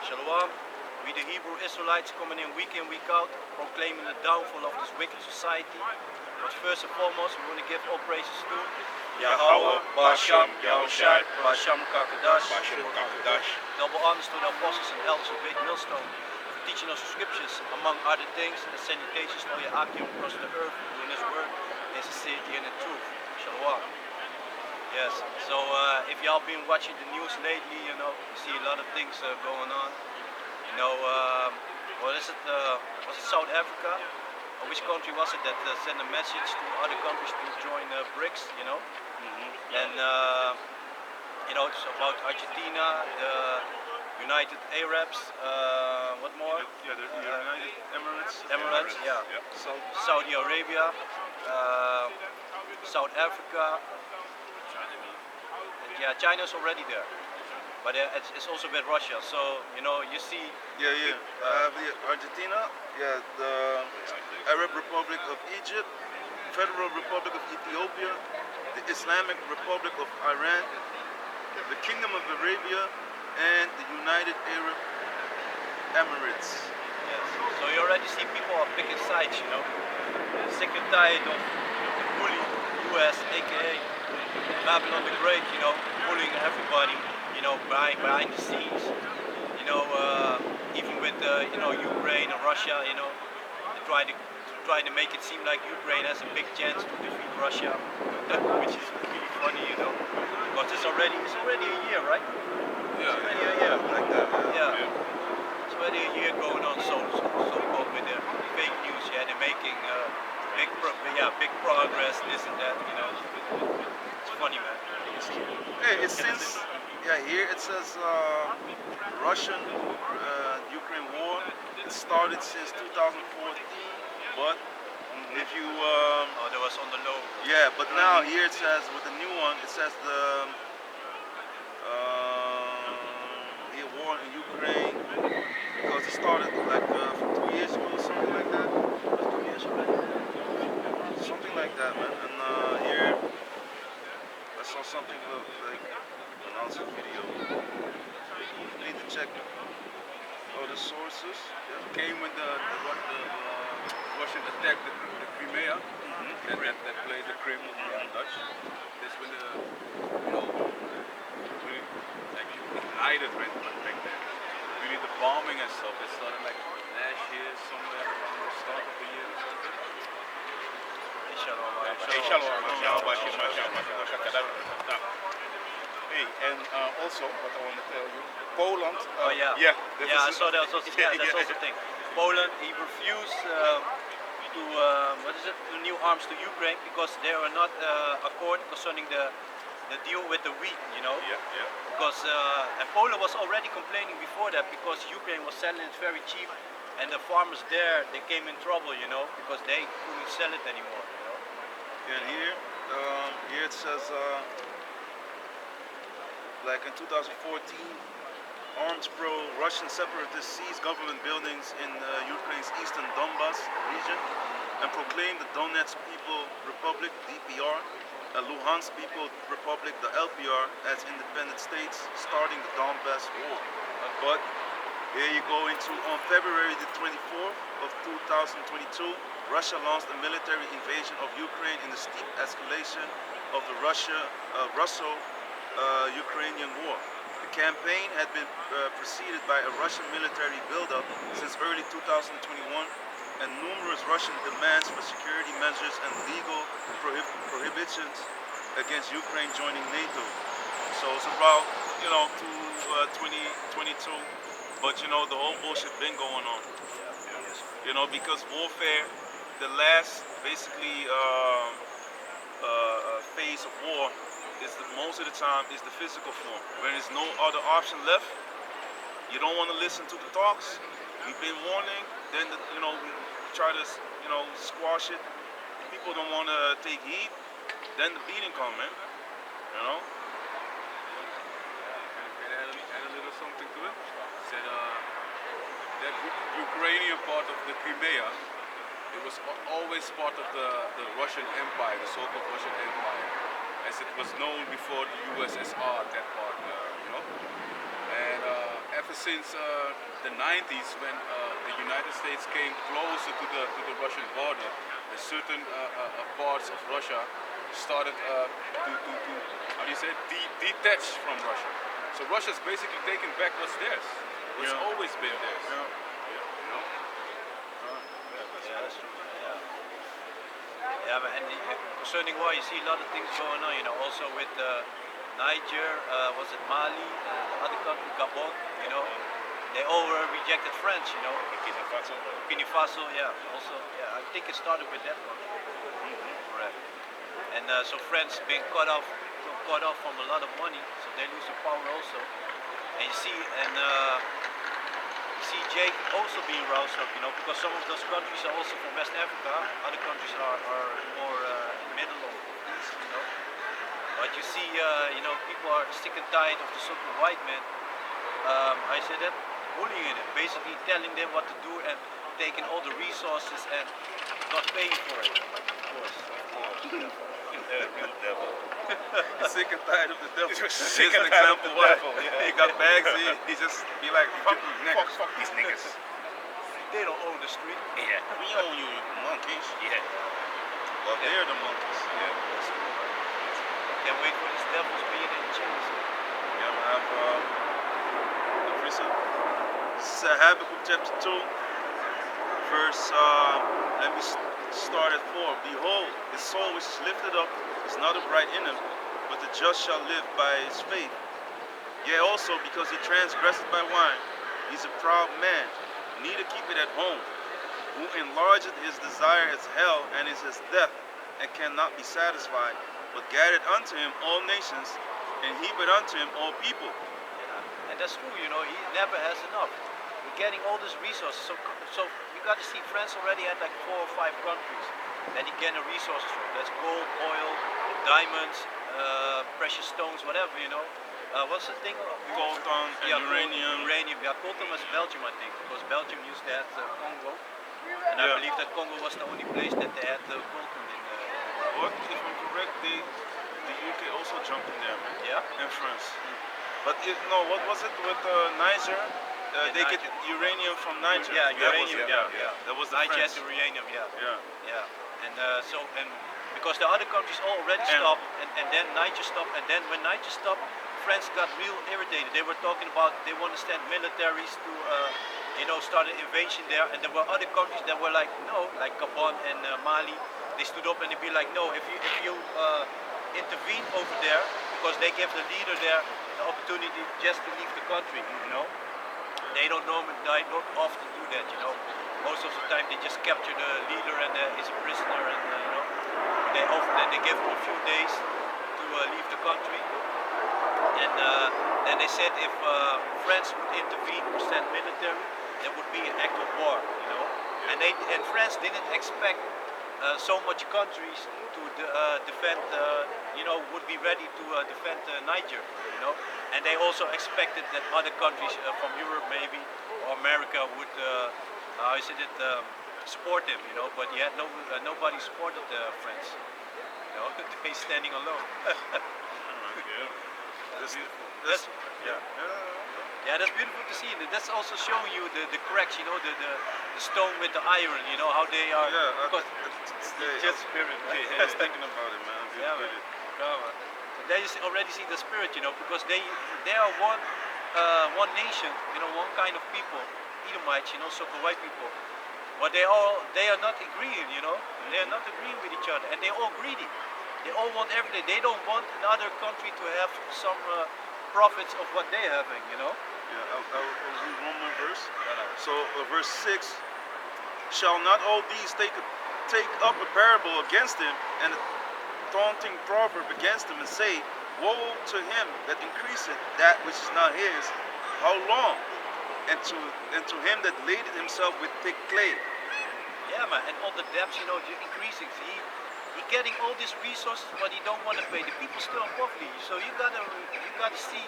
Shalom. We the Hebrew Israelites coming in, week out, proclaiming the downfall of this wicked society. But first and foremost, we want to give all praises to Yahweh, Basham, Yahushai, Basham Kakadash. Double honors to the apostles and elders of Great Millstone for teaching us the scriptures, among other things, and salutations to your Akim across the earth, doing his work in sincerity and in truth. Shalom. Yes, so if y'all been watching the news lately, you see a lot of things going on. What is it? Was it South Africa? Or which country was it that sent a message to other countries to join BRICS? And it's about Argentina, the United Arabs, what more? The United Emirates. Emirates, yeah. Saudi Arabia, South Africa. Yeah, China's already there, but it's also with Russia. So you see. Argentina, the Arab Republic of Egypt, Federal Republic of Ethiopia, the Islamic Republic of Iran, the Kingdom of Arabia, and the United Arab Emirates. Yes. So you already see people are picking sides. Sick and tired of the bully U.S., aka Babylon the Great, bullying everybody, behind the scenes, even with Ukraine and Russia, they try to make it seem like Ukraine has a big chance to defeat Russia, which is really funny, because it's already a year, right? Yeah, it's already a year. like that. Yeah. It's already a year going on, so-called with the fake news. Yeah, they're making big progress, this and that, It's funny, man. Hey, here it says Russian-Ukraine war. It started since 2014, but if you that was on the low. Yeah, but now here it says with the new one, it says the war in Ukraine, because it started like 2 years ago or something like that. Something like that, man. And here I saw something like announcing video. You need to check all the sources. Came when the Russian attacked the Crimea, that played the Krim in Dutch. That's when really ignited back then. Really the bombing and stuff. It started like last year, somewhere around the start of the year or something. Hey, and also what I want to tell you, Poland. I saw that. That's also the thing. Poland, he refused to new arms to Ukraine because they are not accord concerning the deal with the wheat. Because and Poland was already complaining before that because Ukraine was selling it very cheap, and the farmers there they came in trouble. Because they couldn't sell it anymore. And here it says. Like in 2014, armed pro-Russian separatists seized government buildings in Ukraine's eastern Donbas region and proclaimed the Donetsk People Republic, DPR, and Luhansk People Republic, the LPR, as independent states, starting the Donbas War. But here you go into, on February the 24th of 2022, Russia launched a military invasion of Ukraine in the steep escalation of the Russo-Ukrainian war. The campaign had been preceded by a Russian military buildup since early 2021 and numerous Russian demands for security measures and legal prohibitions against Ukraine joining NATO. So it's about, to 2022, but the whole bullshit been going on. Because warfare, the last basically phase of war is most of the time is the physical form. When there's no other option left, you don't want to listen to the talks. We've been warning, then we try to squash it. People don't want to take heed, then the beating comes, man. Can add a little something to it? Said that Ukrainian part of the Crimea, it was always part of the Russian Empire, the so-called Russian Empire, as it was known before the USSR, that part, And after ever since the 90s when the United States came closer to the Russian border, certain parts of Russia started to how do you say it? Detach from Russia. So Russia's basically taken back what's theirs. What's always been theirs. Yeah. You know? Yeah, that's true. Yeah. Yeah, but and concerning war, you see a lot of things going on. You know, also with Niger, was it Mali, the other country, Gabon. You know, they all rejected France. You know, Burkina Faso. Yeah, also. Yeah, I think it started with that one. Correct. And so France being cut off from a lot of money, so they lose their power also. And you see, Jake also being roused up, you know, because some of those countries are also from West Africa, other countries are more middle of east, you know. But you see, you know, people are sick and tired of the so-called white man. I said that, bullying them, basically telling them what to do and taking all the resources and not paying for it, of course. Real devil. He's sick and tired of the devil. Sick Here's and an tired of example the why. devil, yeah. He got bags, he just be like, fuck these niggas. Fuck these niggas. They don't own the street. Yeah. We own you monkeys. Yeah. Well, they're the monkeys. Yeah. Can't wait for these devils being in chains. Yeah, we have the precept. This is Habakkuk chapter 2, verse, let me start at 4. Behold, his soul which is lifted up is not upright in him, but the just shall live by his faith. Yea, also because he transgresseth by wine, he's a proud man, neither keep it at home, who enlargeth his desire as hell, and is as death, and cannot be satisfied, but gathered unto him all nations, and heapeth unto him all people. Yeah. And that's true, you know, he never has enough. We're getting all these resources, so you got to see France already had like 4 or 5 countries that he getting resources from. That's gold, oil, diamonds, precious stones, whatever, you know. What's the thing? Coltan and uranium. Uranium, yeah, coltan was Belgium, I think, because Belgium used that Congo. And I believe that Congo was the only place that they had coltan in. What, if I'm correct, the UK also jumped in there, man. Yeah? And France. But no, what was it with Niger? They get uranium from Niger. Yeah, That was uranium, it. That was the Niger French. has uranium, yeah. Yeah. Yeah. And because the other countries already stopped, and then Niger stopped, and then when Niger stopped, France got real irritated. They were talking about they want to send militaries to, you know, start an invasion there, and there were other countries that were like, no, like Gabon and Mali. They stood up and they'd be like, no, if you intervene over there, because they give the leader there the opportunity just to leave the country, you know. They don't often do that, you know. Most of the time they just capture the leader and is a prisoner, and you know, they give him a few days to leave the country. And then they said if France would intervene or send military, there would be an act of war, you know. And France didn't expect so much countries to defend, you know, would be ready to defend Niger, you know. And they also expected that other countries from Europe maybe, or America would, support them, you know. But yet nobody supported France, you know. They standing alone. Yeah, that's beautiful to see. That's also showing you the cracks, you know, the stone with the iron, you know, how they are. Yeah, just spirit. I was thinking about it, man. Yeah, man. There you already see the spirit, you know, because they are one nation, you know, one kind of people, Edomites, you know, so-called white people. But they are not agreeing, you know. They are not agreeing with each other, and they're all greedy. They all want everything. They don't want another country to have some profits of what they're having, you know. Yeah, I'll read one more verse. So verse 6, shall not all these take up a parable against him, and a taunting proverb against him, and say, woe to him that increaseth that which is not his, how long? And to him that ladeth himself with thick clay. Yeah, man, and all the debts, you know, increasing. He getting all these resources, but he don't want to pay. The people still in poverty, so you gotta see.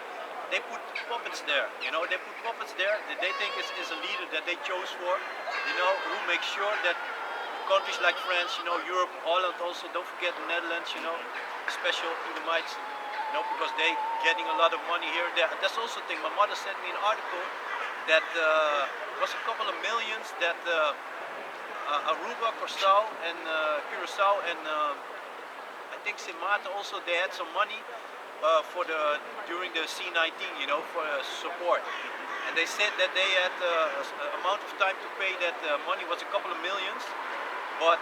They put puppets there, you know. They put puppets there that they think is a leader that they chose for, you know, who makes sure that countries like France, you know, Europe, Holland also. Don't forget the Netherlands, you know, special Edomites. because they getting a lot of money here and there. And that's also the thing. My mother sent me an article that was a couple of millions that Aruba, Curacao, and I think Sint Maarten also, they had some money for during the C19, for support. And they said that they had amount of time to pay that money was a couple of millions. But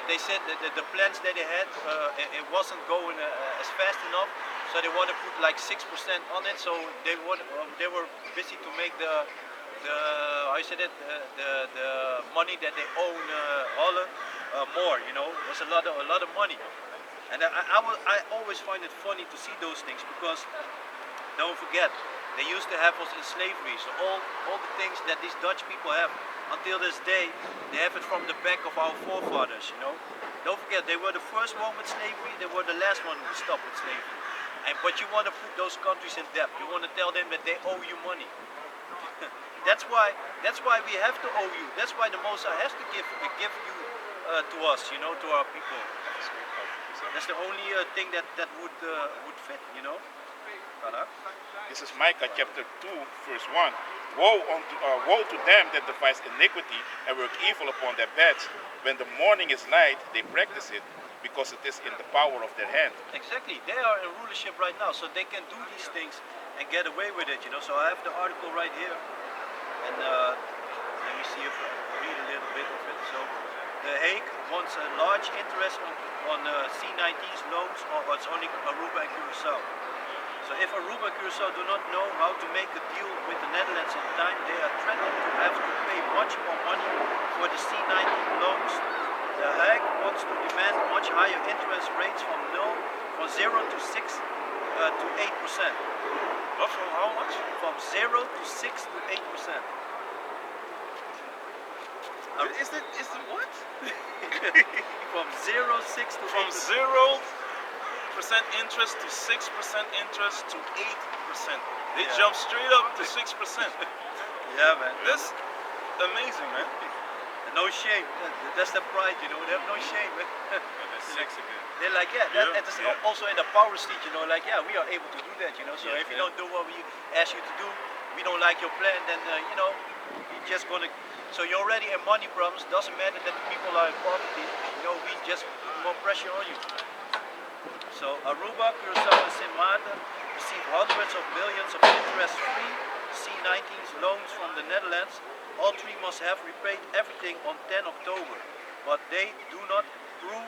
they said that the plans that they had, it wasn't going as fast enough, so they want to put like 6% on it. So they were busy to make the money that they own Holland more. It was a lot of money, and I always find it funny to see those things because don't forget they used to have us in slavery. So all the things that these Dutch people have. Until this day, they have it from the back of our forefathers, Don't forget, they were the first one with slavery, they were the last one to stop with slavery. But you want to put those countries in debt. You want to tell them that they owe you money. That's why we have to owe you. That's why the Most High has to give you to us, to our people. That's the only thing that would fit, This is Micah chapter 2, verse 1. Woe to them that devise iniquity and work evil upon their beds. When the morning is light, they practice it, because it is in the power of their hand. Exactly. They are in rulership right now, so they can do these things and get away with it, So I have the article right here. And let me see if I read a little bit of it. So The Hague wants a large interest on C19's loans, or it's only Aruba and Curacao. So if Aruba and Curacao do not know how to make a deal with the Netherlands in time, they are threatened to have to pay much more money for the C19 loans. The Hague wants to demand much higher interest rates from 0 to 6 to 8%. What, from how much? From 0 to 6 to 8%. Is it what? From 6 to 8%. From 0% interest to 6% interest to 8%. They jump straight up to 6%. Yeah, man. That's amazing, man. No shame. That's the pride, They have no shame, man. That's sex again. They're like, it's also in the power street, we are able to do that, So if you don't do what we ask you to do, we don't like your plan, then, you're just gonna. So you're already in money problems. Doesn't matter that the people are in poverty. We just put more pressure on you. So Aruba, Curacao, and Sint Maarten receive hundreds of millions of interest-free C19's loans from the Netherlands. All three must have repaid everything on 10 October, but they do not prove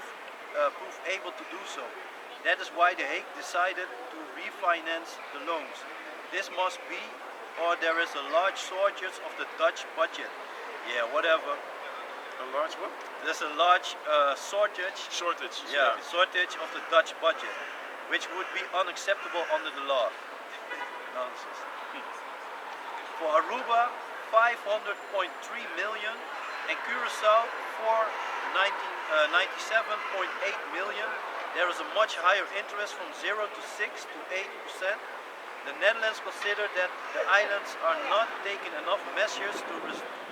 able to do so. That is why The Hague decided to refinance the loans. This must be, or there is a large shortage of the Dutch budget. Yeah, whatever. A large what? There's a large shortage. Shortage. Yeah, shortage of the Dutch budget, which would be unacceptable under the law. Nonsense. For Aruba, 500.3 million, and Curacao, 97.8 million. There is a much higher interest from 0 to 6 to 8%. The Netherlands consider that the islands are not taking enough measures to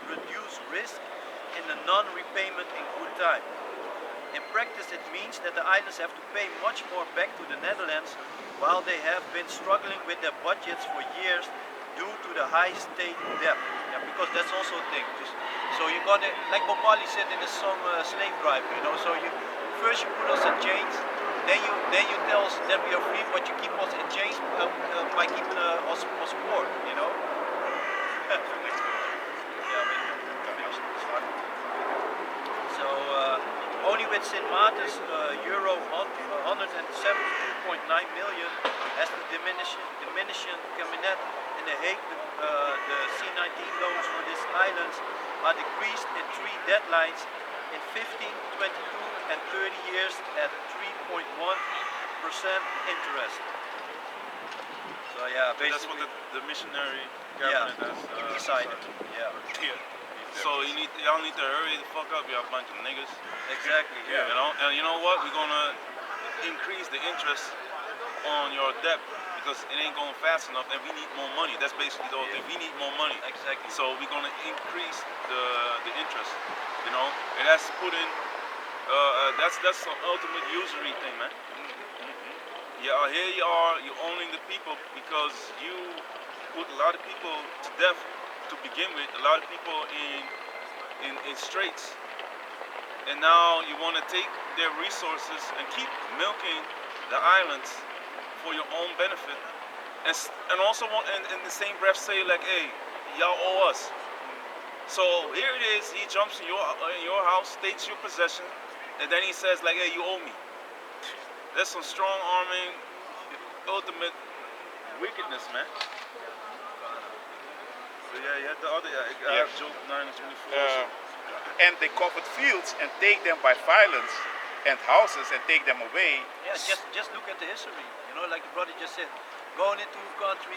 reduce risk in the non-repayment in good time. In practice, it means that the islands have to pay much more back to the Netherlands, while they have been struggling with their budgets for years due to the high state debt. Yeah, because that's also a thing. So you got it, like Bob Marley said in the song Slave Driver, So first you put us in chains, then you tell us that we are free, but you keep us in chains by keeping us poor, So only with Sint Maarten's euro 172.9 million as the diminishing cabinet in The Hague, the C19 loans for these islands are decreased in 3 deadlines in 15, 22 and 30 years at 3.1% interest. So yeah, basically that's what the missionary cabinet has decided. Yeah. So y'all need to hurry the fuck up, y'all bunch of niggas. Exactly. Yeah. And you know what? We're gonna increase the interest on your debt because it ain't going fast enough, and we need more money. That's basically the whole thing. We need more money. Exactly. So we're gonna increase the interest. And that's put in. That's the ultimate usury thing, man. Yeah, here you are, you're owning the people because you put a lot of people to death to begin with, a lot of people in straits. And now you want to take their resources and keep milking the islands for your own benefit. And also want, in the same breath say like, hey, y'all owe us. So here it is, he jumps in your house, takes your possession, and then he says like, hey, you owe me. That's some strong arming, ultimate wickedness, man. So yeah, you had the other, I have Job 9 and 24 also. And they covered fields and take them by violence, and houses and take them away. Yeah, just look at the history. You know, like the brother just said, going into a country,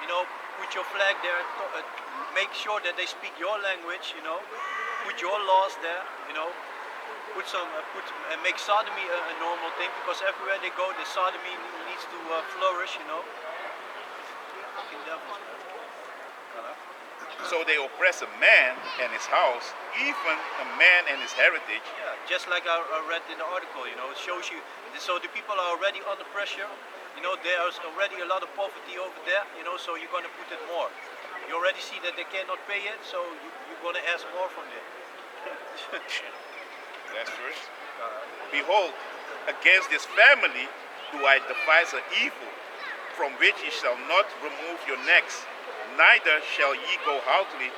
you know, put your flag there, make sure that they speak your language. You know, put your laws there. You know, make sodomy a normal thing, because everywhere they go, the sodomy needs to flourish. You know, fucking devils, man. So they oppress a man and his house, even a man and his heritage. Yeah, just like I read in the article, you know, it shows you, so the people are already under pressure, you know, there's already a lot of poverty over there, you know, so you're going to put it more. You already see that they cannot pay it, so you're going to ask more from them. That's right. Behold, against this family do I devise an evil, from which ye shall not remove your necks, neither shall ye go haughtily,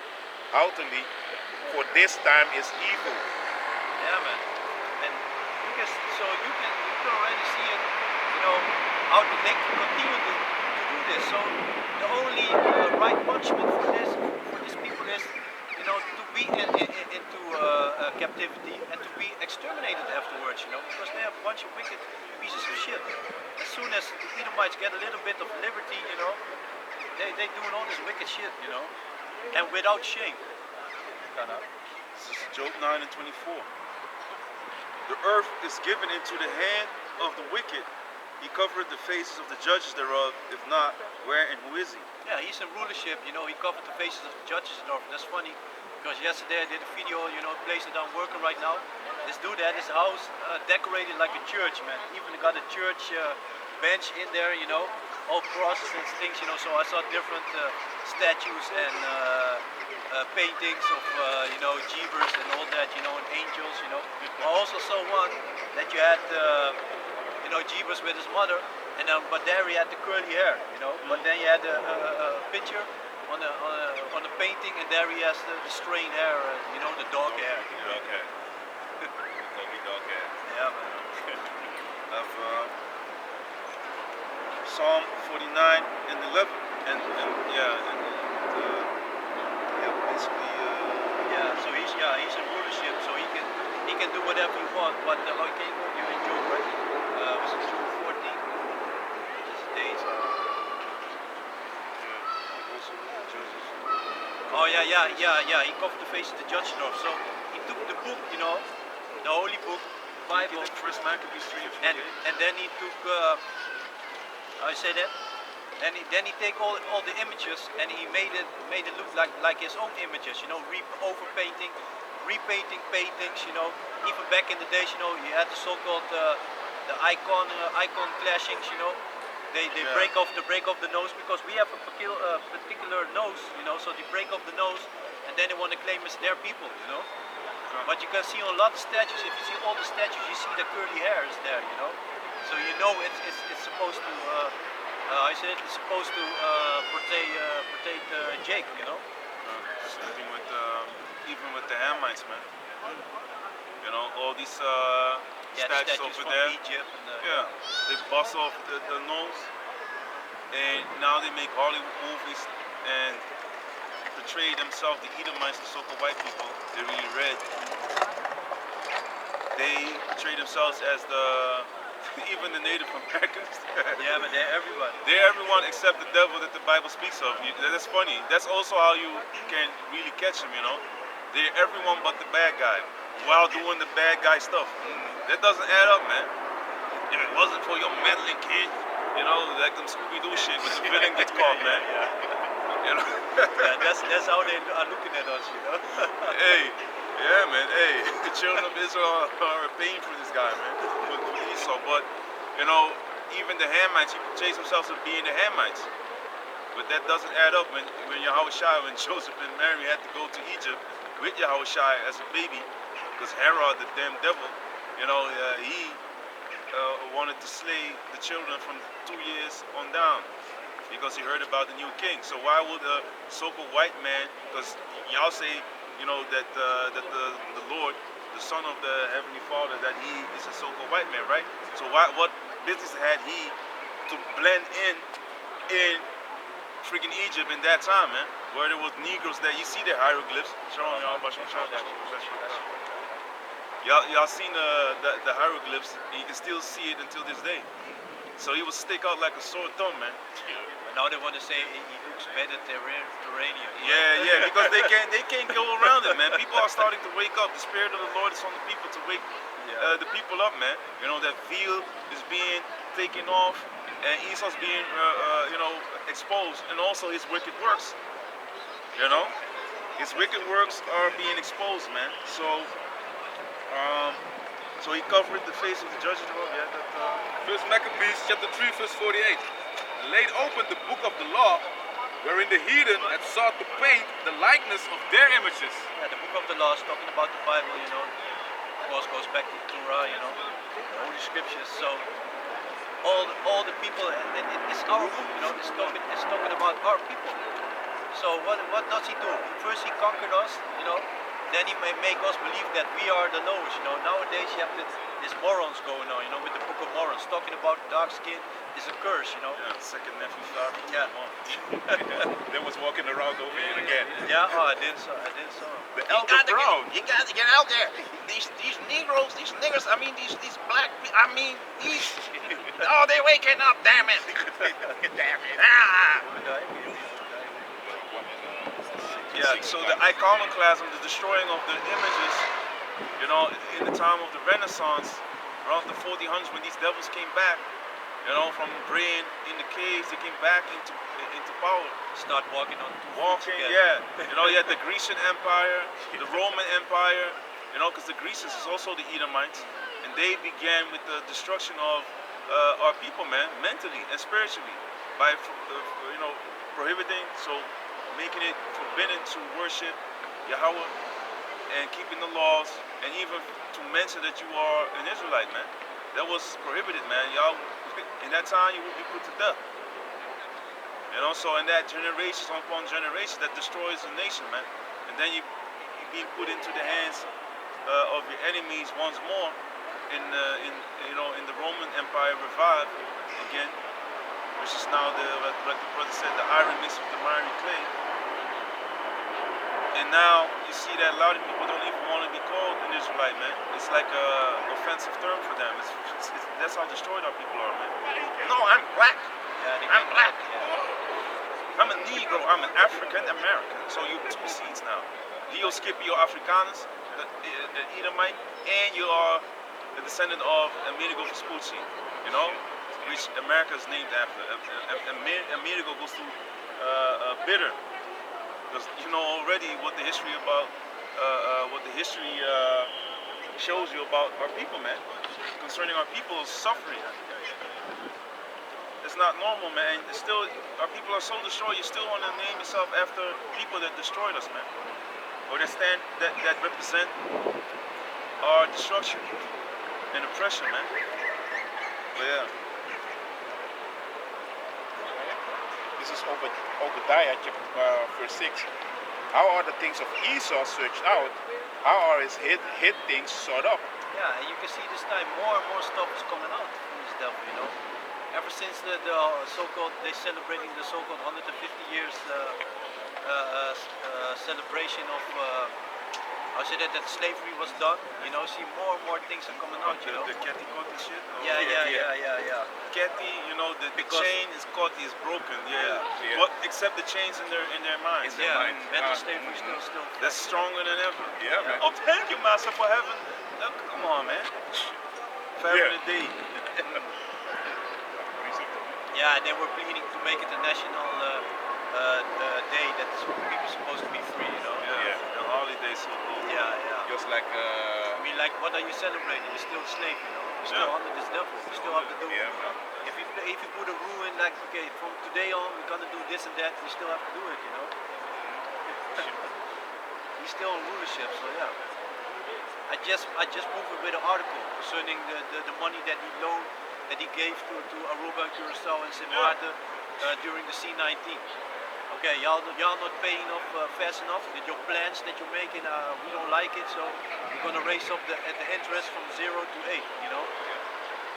for this time is evil. Yeah, man. And you can already see it, you know, how they continue to do this. So the only right punishment for these people is, you know, to be into captivity and to be exterminated afterwards, you know, because they have a bunch of wicked pieces of shit. As soon as the Edomites get a little bit of liberty, you know, they doing all this wicked shit, you know, and without shame. This is Job 9 and 24. The earth is given into the hand of the wicked. He covered the faces of the judges thereof. If not, where and who is he? Yeah, he's in rulership, you know, he covered the faces of the judges thereof. That's funny, because yesterday I did a video, you know, a place that I'm working right now. This dude had his house decorated like a church, man. Even got a church bench in there, you know, all crosses and things, you know, so I saw different statues and paintings of, you know, Jeebers and all that, you know, and angels, you know. I also saw one that you had, you know, Jeebus with his mother, and but there he had the curly hair, you know, but then you had a picture on a painting, and there he has the strained hair, you know, the dog hair. Dog hair. Dog hair. Yeah, man. Of Psalm 49 and 11, and basically. Yeah, so he's in rulership, so he can do whatever he wants. But okay, you're in Job, right? Was it Job 14? This is days. Oh yeah. He covered the face of the judge door. So he took the book, you know, the holy book, Bible. First Maccabees 3 and then he took. How you say that? Then he take all the images and he made it look like his own images, you know, overpainting, repainting paintings, you know. Even back in the days, you know, you had the so-called the icon clashings, you know. They break off the nose, because we have a particular nose, you know. So they break off the nose and then they want to claim it's their people, you know. But you can see on a lot of statues. If you see all the statues, you see the curly hair is there, you know. So you know it's supposed to. I said it's supposed to portray Jake, you know. Sleeping with even with the Hamites, man. You know, all these statues over from there. Egypt and, They bust off the nose, and now they make Hollywood movies and portray themselves, the Edomites, the so-called white people. They're really red. They portray themselves as even the Native Americans. Yeah, but they're everybody. They're everyone except the devil that the Bible speaks of. That's funny. That's also how you can really catch them, you know. They're everyone but the bad guy while doing the bad guy stuff. That doesn't add up, man. If it wasn't for your meddling kid, you know, like them Scooby-Doo shit, but the villain gets caught, man. You know? Yeah, that's how they are looking at us, you know. Hey, yeah, man. Hey, the children of Israel are paying for this guy, man. For Esau, but you know, even the Hamites, he portrays himself as being the Hamites. But that doesn't add up when Yahushua, when Joseph and Mary had to go to Egypt with Yahushua as a baby, because Herod, the damn devil, he wanted to slay the children from 2 years on down, because he heard about the new king. So why would a so-called white man, because y'all say, that the Lord, the Son of the Heavenly Father, that he is a so-called white man, right? So what business had he to blend in freaking Egypt in that time, man? Where there was Negroes that, you see their hieroglyphs. Y'all seen the hieroglyphs, and you can still see it until this day. So he would stick out like a sore thumb, man. Now they want to say he looks Mediterranean. Yeah, because they can't go around it, man. People are starting to wake up. The Spirit of the Lord is on the people to wake the people up, man. That veil is being taken off, and Esau's being, exposed, and also his wicked works. His wicked works are being exposed, man. So he covered the face of the judges. First Maccabees chapter 3 verse 48. And laid open the book of the law, wherein the heathen had sought to paint the likeness of their images. Yeah, the book of the law is talking about the Bible, Of course, goes back to Torah, the Holy Scriptures. So all the people, it's our book, it's talking about our people. So what does he do? First he conquered us, then he may make us believe that we are the lowest, Nowadays you have this morons going on, with the book of morons, talking about dark skin is a curse, Yeah, second nephew, Yeah. They was walking around over here again. Yeah, I did so. The elder brown. You got to get out there. These Negroes, these niggers, these black, oh, they're waking up, damn it. Damn it. Yeah, so the iconoclasm, the destroying of the images, in the time of the Renaissance, around the 1400s, when these devils came back, from praying in the caves, they came back into power. Start walking on two Walking, feet yeah. You had the Grecian Empire, the Roman Empire, because the Grecians is also the Edomites, and they began with the destruction of our people, man, mentally and spiritually, by prohibiting, making it forbidden to worship Yahweh and keeping the laws, and even to mention that you are an Israelite, man. That was prohibited, man. Y'all, in that time, you would be put to death. So in that generation upon generation, that destroys the nation, man. And then you being put into the hands of your enemies once more. In the Roman Empire revived again, which is now like the brother said, the iron mixed with the miry clay. And now you see that a lot of people don't even want to be called an Israelite, man. It's like an offensive term for them. That's how destroyed our people are, man. No, I'm black. Yeah, I'm black. I'm a Negro. I'm an African American. So you two seeds now. Dio Scipio Africanus, the Edomite, and you are a descendant of Amerigo Vespucci, which America is named after. Amerigo goes to bitter. Because you know already what the history shows you about our people, man. Concerning our people's suffering. It's not normal, man. It's still, our people are so destroyed, you still want to name yourself after people that destroyed us, man. Or that represent our destruction and oppression, man. But yeah. This is Obadiah, verse 6. How are the things of Esau searched out? How are his hid things sought up? Yeah, and you can see this time more and more stuff is coming out from this devil, Ever since the so-called, they're celebrating the so-called 150 years celebration of, that slavery was done, see more and more things are coming out, The Cathy caught and shit? Yeah. Cathy, the chain is caught, is broken, yeah. But except the chains in their minds. Mental slavery is still That's stronger than ever. Yeah, man. Oh, thank you, Master, for having, come on, man. For having a day. Yeah, they were pleading to make it a national day that's people supposed to be free, Yeah. The holiday so-called. Yeah. Just like mean, like, what are you celebrating? You're still a slave, you know. You're still under this devil. You still have to do it. If you put a rule in, like, okay, from today on we're gonna do this and that, you still have to do it, you know. He's still on rulership, so yeah. I just moved it with an article concerning the money that he loaned, that he gave to Aruba, Curacao, and Sint Maarten during the C-19. Okay, y'all not paying off fast enough. Your plans that you're making, we don't like it, so we're gonna raise up the interest from 0 to 8. You know.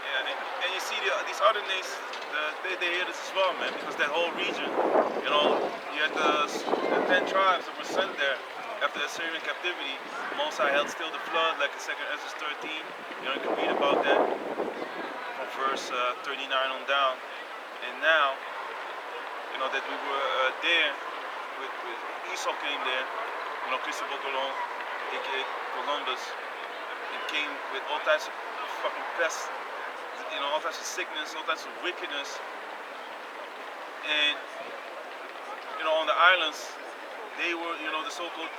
Yeah, and you see these other nations, they hear this as well, man, because that whole region, you know, you had the 10 tribes that were sent there after Assyrian captivity. Most High held still the flood, like in 2nd Ezra 13. You know, you can read about that from verse 39 on down. And now, you know, that we were there, with Esau came there, you know, Cristobal Colon, aka Columbus, and came with all types of fucking pests, you know, all types of sickness, all types of wickedness. And, you know, on the islands, they were, you know, the so-called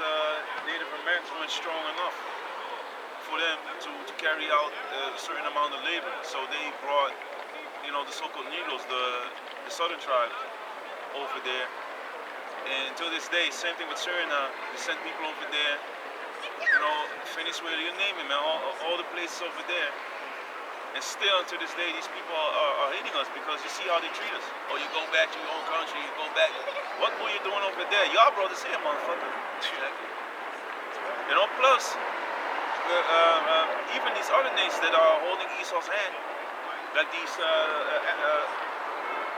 Native Americans weren't strong enough for them to carry out a certain amount of labor. So they brought, you know, the so-called Negroes, the southern tribes, over there. And until this day, same thing with Suriname. They sent people over there, you know, Venezuela, you name it, man, all the places over there. And still, to this day, these people are hating us because you see how they treat us. Oh, you go back to your own country, you go back. What were you doing over there? Y'all brothers here, motherfucker. You know, plus, even these other nations that are holding Esau's hand, like these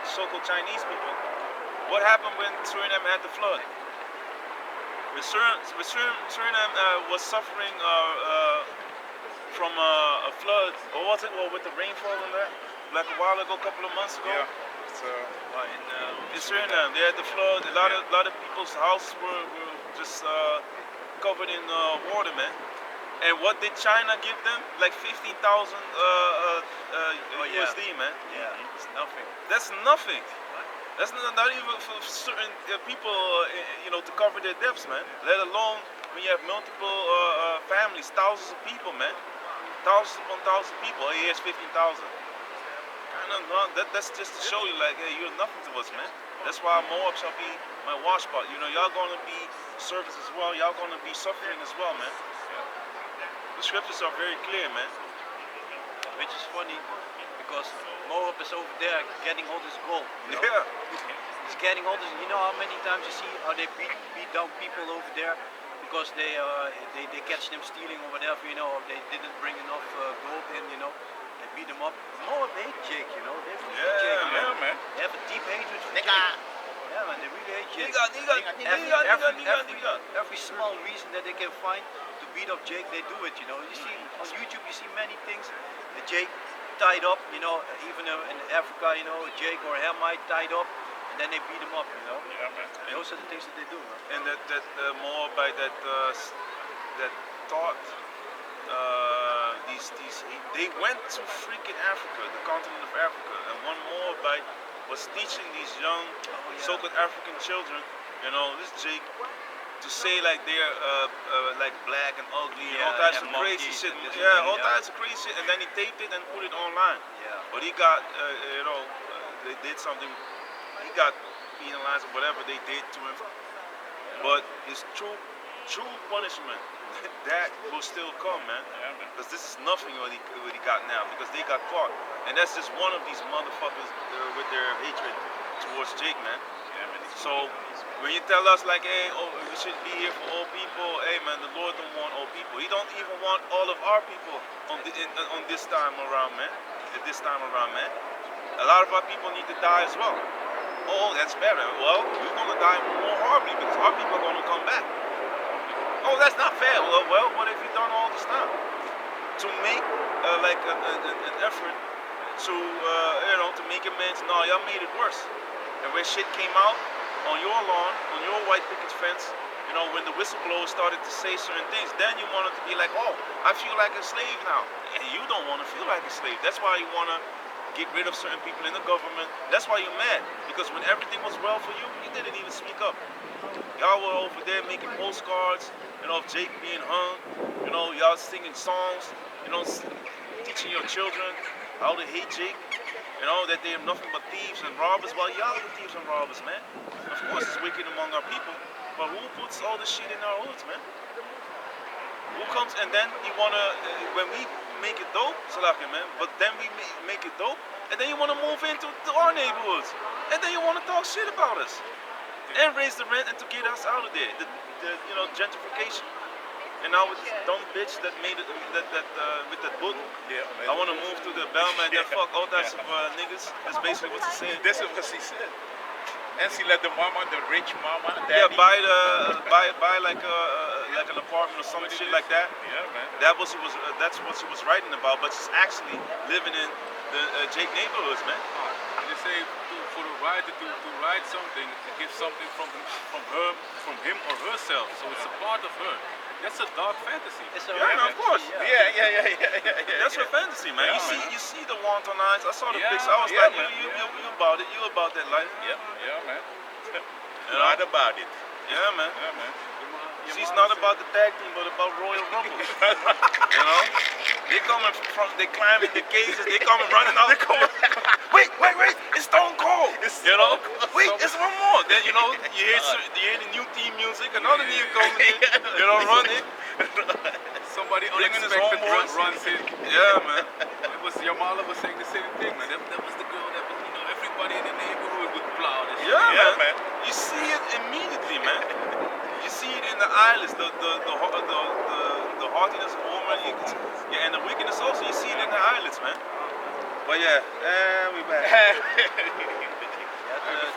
so-called Chinese people. What happened when Suriname had the flood? When Suriname was suffering from a flood, or was it, or with the rainfall and that, like a while ago, a couple of months ago? Yeah. In Suriname, they had the flood. A lot of people's houses were just covered in water, man. And what did China give them? Like 15,000 USD, man. Yeah, it's nothing. That's nothing. That's not even for certain people, you know, to cover their debts, man. Let alone when you have multiple families, thousands of people, man. Thousands upon thousands of people. Hey, here's 15,000. That's just to show you, like, hey, you're nothing to us, man. That's why Moab shall be my wash pot. You know, y'all gonna be servants as well. Y'all gonna be suffering as well, man. The scriptures are very clear, man. Which is funny because Moab is over there getting all this gold. You know? Yeah. It's getting all this. You know how many times you see how they beat down people over there because they catch them stealing or whatever, you know, or they didn't bring enough gold in, you know. They beat them up. Moab hate Jake, you know. They really hate Jake, man. Yeah, man. They have a deep hatred for Jake. Yeah, man, they really hate Jake. Every small reason that they can find to beat up Jake, they do it, you know. You see on YouTube, you see many things that Jake tied up, you know, even in Africa, you know, Jake or Hamite tied up, and then they beat him up, you know. Yeah, man. And those are the things that they do, man. And that Moabite that taught they went to freaking Africa, the continent of Africa, and one Moabite was teaching these young so-called African children, you know, this Jake, to say like they're like black and ugly and all types of crazy shit. Yeah, all types of crazy shit, and then he taped it and put it online. Yeah. But he got, you know, they did something. He got penalized or whatever they did to him. But his true punishment, that will still come, man. Because this is nothing what he got now, because they got caught. And that's just one of these motherfuckers with their hatred towards Jake, man. So when you tell us like, hey, oh, we should be here for all people, hey man, the Lord don't want all people. He don't even want all of our people on this time around, man. At this time around, man. A lot of our people need to die as well. Oh, that's better. Well, we're gonna die more horribly because our people are gonna come back. Oh, that's not fair. Well, what have you done all this time? To make like an effort to you know, to make amends. No, y'all made it worse. And when shit came out on your lawn, on your white picket fence, you know, when the whistleblowers started to say certain things, then you wanted to be like, oh, I feel like a slave now. And you don't want to feel like a slave. That's why you want to get rid of certain people in the government. That's why you're mad. Because when everything was well for you, you didn't even speak up. Y'all were over there making postcards, of Jake being hung. Y'all singing songs, teaching your children how to hate Jake. That they are nothing but thieves and robbers. Well, y'all are thieves and robbers, man. Of course, it's wicked among our people. But who puts all this shit in our hoods, man? Who comes and then you wanna, when we make it dope, Salakia, man, but then we make it dope, and then you wanna move into our neighborhoods, and then you wanna talk shit about us, and raise the rent and to get us out of there, the gentrification. And now with this dumb bitch that made it, with that book, I wanna move to the Belma and then fuck all types of niggas. That's basically what she said. This is what she said. And she let the rich mama, daddy. Yeah, buy like an apartment or some shit like that. Yeah, man. That's what she was writing about. But she's actually living in the Jake neighborhoods, man. They say for the writer to write something, to give something from him or herself. So it's a part of her. That's a dark fantasy. Yeah, of course. Yeah. That's her fantasy, man. Yeah, you see the wanton eyes. I saw the pics. I was yeah, like, man. you about it. You about that life. Yeah, man. Not about it. Yeah, man. Yeah, man. She's not about the tag team, but about Royal Rumble. They climb in the cages. They come running out. Wait! It's Stone Cold. Wait, it's one more. Then you hear the new theme music. Another new coming in. Running. Somebody Bringing his unexpected homeboys. runs in. Yeah, man. It was Yamala was saying the same thing, man. That was the girl that everybody in the neighborhood would plow this. Yeah, man. You see it immediately, man. You see it in the eyelids, the haughtiness of woman, and the wickedness also. You see it in the eyelids, man. But yeah, we back. The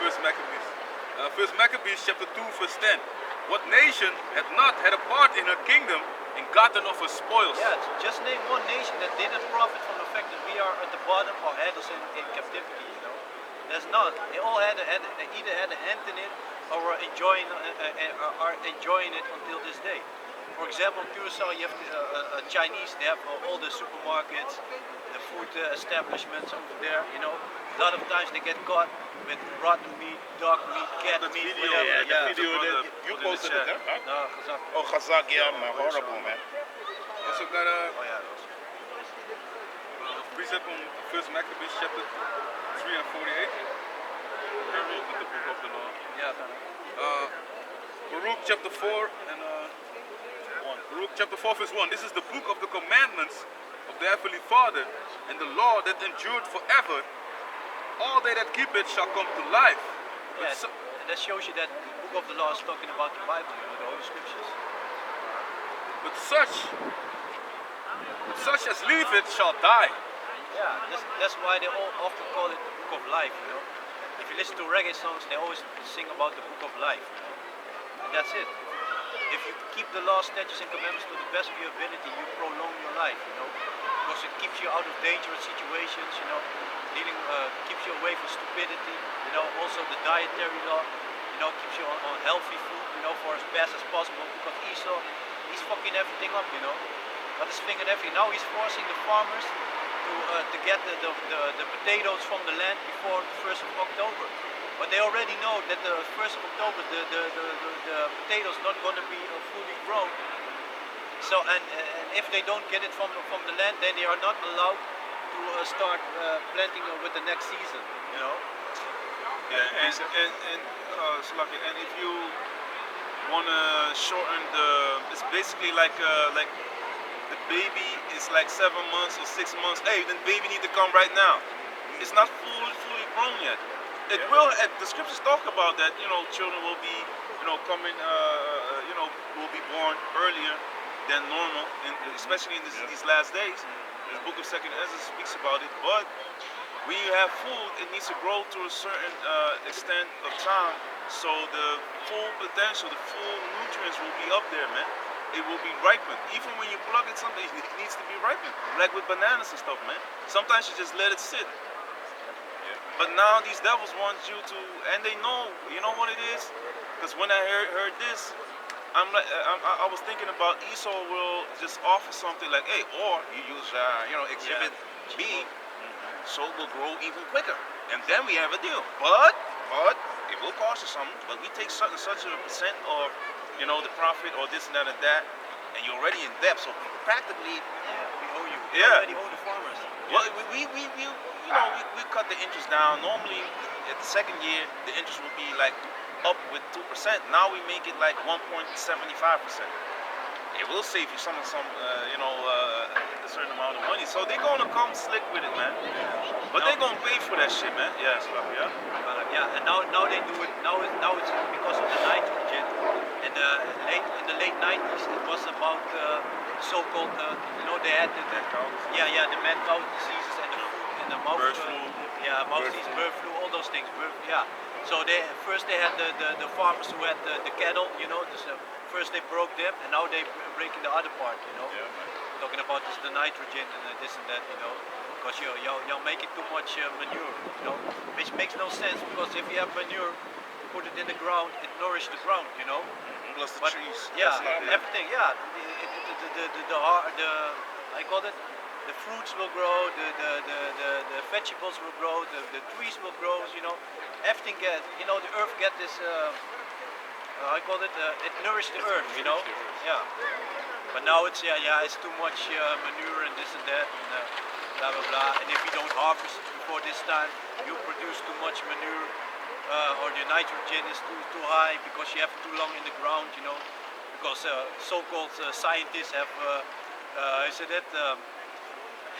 First Maccabees. First Maccabees chapter 2 verse 10. What nation had not had a part in her kingdom and gotten of her spoils? Yeah, just name one nation that didn't profit from the fact that we are at the bottom or had us in captivity, There's not. They all they either had a hand in it or are enjoying it until this day. For example, in Curacao, you have Chinese. They have all the supermarkets, the food establishments over there. A lot of times they get caught with rotten meat, dog meat, cat The meat, video, whatever. the video that you posted it, huh? No, Kazakh. Oh, Chazak, yeah, man. Horrible, man. Also got a Oh yeah, those. precept on First Maccabees chapter 3 and 48. With the book of the law. Yeah, Baruch chapter 4 and 1. Baruch chapter 4 verse 1. This is the book of the commandments of the Heavenly Father and the law that endured forever. All they that keep it shall come to life. yeah. And that shows you that the book of the law is talking about the Bible, the Holy Scriptures. But such as leave it shall die. Yeah, that's why they all often call it the book of life, If you listen to reggae songs, they always sing about the book of life, And that's it. If you keep the law, statutes, and commandments to the best of your ability, you prolong your life, Because it keeps you out of dangerous situations, keeps you away from stupidity, Also the dietary law, keeps you on healthy food, for as best as possible. Because Esau, he's fucking everything up, Got his finger in everything. Now he's forcing the farmers to get the potatoes from the land before the 1st of October. But they already know that the 1st of October the potatoes not going to be fully grown. So and if they don't get it from the land, then they are not allowed to start planting with the next season. Yeah, and if you wanna shorten it's basically like the baby is like 7 months or 6 months. Hey, the baby need to come right now. It's not fully grown yet. It will. The scriptures talk about that. Children will be, coming. Will be born earlier than normal, especially in these last days. The book of Second Ezra speaks about it. But when you have food, it needs to grow to a certain extent of time, so the full potential, the full nutrients will be up there, man. It will be ripened. Even when you plug it, something it needs to be ripened. Like with bananas and stuff, man. Sometimes you just let it sit. But now these devils want you to, and they know, you know what it is? Because when I heard this, I was thinking about Esau will just offer something like, hey, or you use, exhibit B, so it will grow even quicker. And then we have a deal. But it will cost us something. But we take such and such a percent of, the profit or this and that and that, and you're already in debt. So practically, we owe you. We Yeah. already owe the farmers. well, we cut the interest down. Normally, at the second year, the interest will be like up with 2%. Now we make it like 1.75%. It will save you a certain amount of money. So they're gonna come slick with it, man. But they're gonna pay for that shit, man. Yeah, stuff, yeah. And now they do it. Now it's because of the nitrogen. In the late 90s, it was about so-called. They had the mad cow diseases and the food and the mouth. Bird flu. Mouth disease, bird flu, all those things. So they had the farmers who had the cattle. First they broke them, and now they breaking the other part. Talking about the nitrogen and this and that. Because you're making too much manure. Which makes no sense, because if you have manure, you put it in the ground, it nourishes the ground. Plus the But trees. everything. I call it. The fruits will grow, the vegetables will grow, the trees will grow. Everything get. The earth get this. I call it. It nourishes the earth. Yeah. But now it's it's too much manure and this and that and blah blah blah. And if you don't harvest before this time, you produce too much manure. Or the nitrogen is too high because you have it too long in the ground, because so-called scientists have,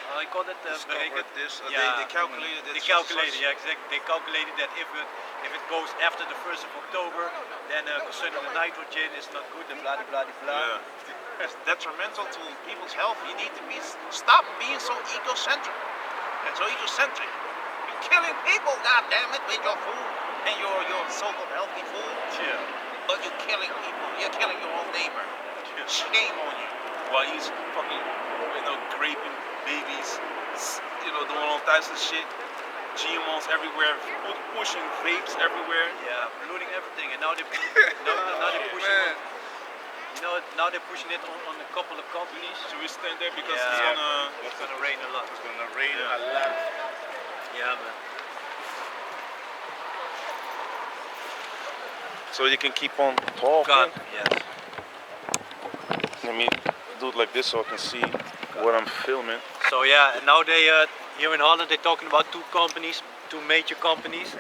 I call it Discovered this. They calculated it. They calculated, exactly. They calculated that if it goes after the 1st of October, then concerning the nitrogen is not good and blah blah blah. Yeah. It's detrimental to people's health. You need to stop being so egocentric. You're killing people, goddammit, with your food and your so-called healthy food. Yeah. But you're killing people. You're killing your own neighbor. Shame on you. While he's fucking, raping babies, doing all types of shit. GMOs everywhere, pushing vapes everywhere. Yeah, polluting everything, and now they're pushing it. Now they're pushing it on a couple of companies. Should we stand there because it's gonna rain a lot. It's gonna rain a lot. Yeah, man. So you can keep on talking. God, yes. Let me do it like this so I can see what I'm filming. So now they here in Holland they're talking about two major companies.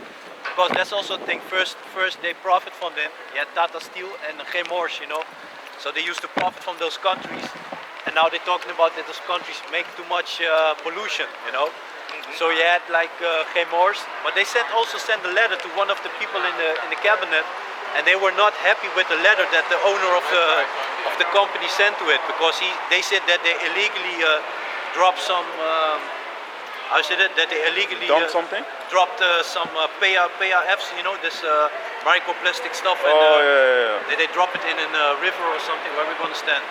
Because that's also the thing. First they profit from them. Tata Steel and Chemours, So they used to profit from those countries, and now they're talking about that those countries make too much pollution, So you had like Chemours, but they also sent a letter to one of the people in the cabinet, and they were not happy with the letter that the owner of the company sent to it, because they said that they illegally dropped some. That they illegally Dumped something? dropped some PAFs, this microplastic stuff, and they drop it in a river or something. Where we're gonna stand?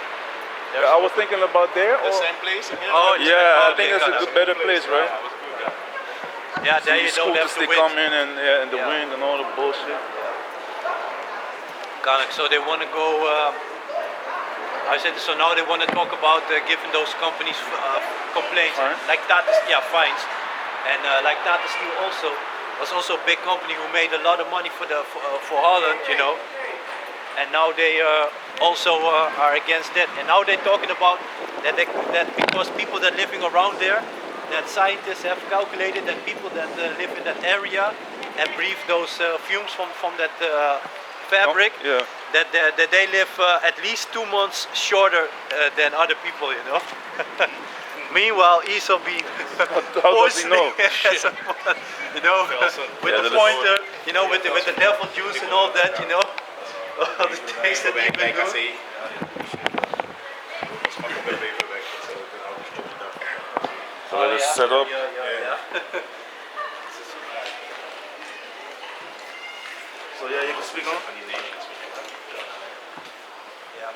I was thinking about there. The same place again? Oh, I think that's a better place, right? Yeah, there you don't have Scooters, to they wait. come in and the wind and all the bullshit. So they want to go. So now they want to talk about giving those companies complaints, like Tata, fines, and like Tata Steel was also a big company who made a lot of money for Holland, and now they also are against that. And now they're talking about that because people that living around there, that scientists have calculated that people that live in that area and breathe those fumes from that fabric, that they live at least 2 months shorter than other people, Meanwhile, Esau be How does he know? With the pointer, with the devil juice and all that, all the things that he been doing. So let us set up. So you can speak on?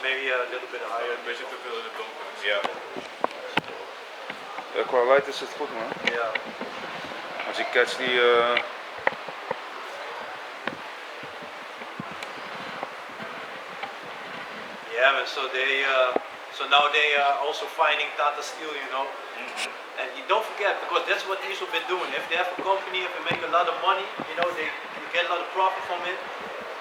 Maybe a little bit higher. Een beetje te veel in het donker. Ja. Ja, qua light is het goed, man. Yeah. Als je catch die... Yeah, man. So now they are also finding Tata Steel, And you don't forget, because that's what Israel been doing. If they have a company, if they make a lot of money, they get a lot of profit from it,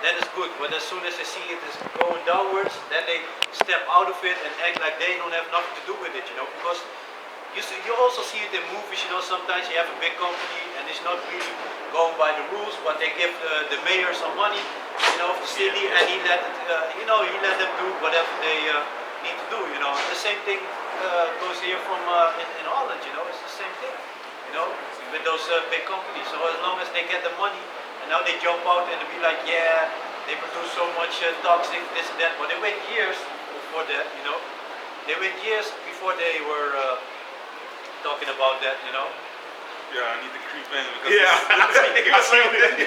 that is good. But as soon as they see it is going downwards, then they step out of it and act like they don't have nothing to do with it, because you also see it in movies, sometimes you have a big company and it's not really going by the rules, but they give the mayor some money, of the city, and he let them do whatever they need to do, The same thing goes here from in Holland, it's the same thing, with those big companies. So as long as they get the money, and now they jump out and they be like, yeah, they produce so much toxic, this and that, but they wait years before that, They wait years before they were talking about that, Yeah, I need to creep in because He was saying that.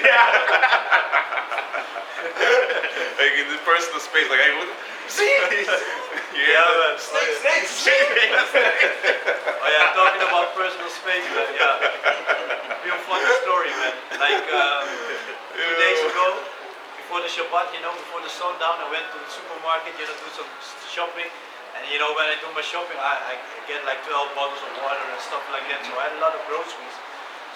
Like in the personal space, like I would see. man. Snakes. Oh yeah, talking about personal space, man. Yeah, real funny story, man. Like 2 days ago, before the Shabbat, before the sundown, I went to the supermarket, do some shopping. And when I do my shopping, I get like 12 bottles of water and stuff like that. So I had a lot of groceries.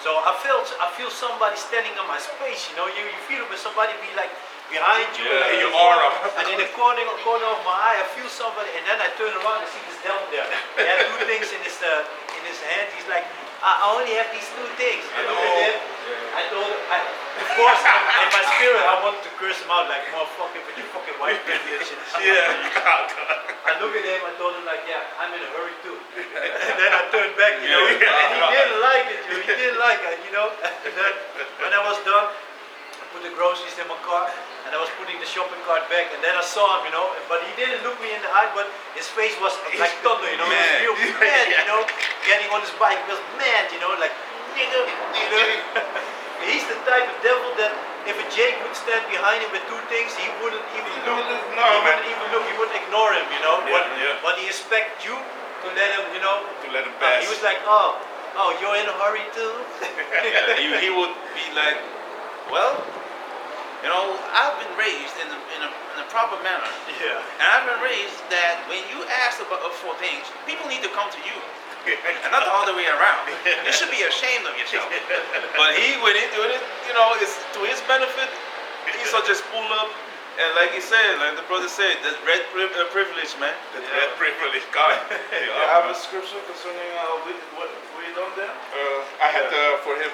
So I feel somebody standing on my space. You feel it when somebody be like behind you. Yeah, and your aura. And in the corner of my eye, I feel somebody. And then I turn around and see this devil there. He had 2 things in his hand. He's like, I only have these 2 things. I look at him. I told him, of course, in my spirit, I wanted to curse him out like, motherfucker, with your fucking white candy and shit. I look at him, I told him like, yeah, I'm in a hurry too. And then I turned back, and he didn't like it, he didn't like it, And then when I was done, I put the groceries in my car, and I was putting the shopping cart back, and then I saw him, but he didn't look me in the eye, but his face was like thunder, he was real mad, getting on his bike, he was mad, like, nigga. He's the type of devil that if a Jake would stand behind him with 2 things, he wouldn't even look. He wouldn't ignore him, But he expect you to let him, To let him pass. He was like, oh, you're in a hurry too? He would be like, well, I've been raised in a proper manner. Yeah. And I've been raised that when you ask for things, people need to come to you. And not the other way around. You should be ashamed of yourself. But when he doing it, it's to his benefit. He should just pull up, and like he said, like the brother said, that's red privilege, man. That's red privilege, God. I have a scripture concerning what we done there. I had for him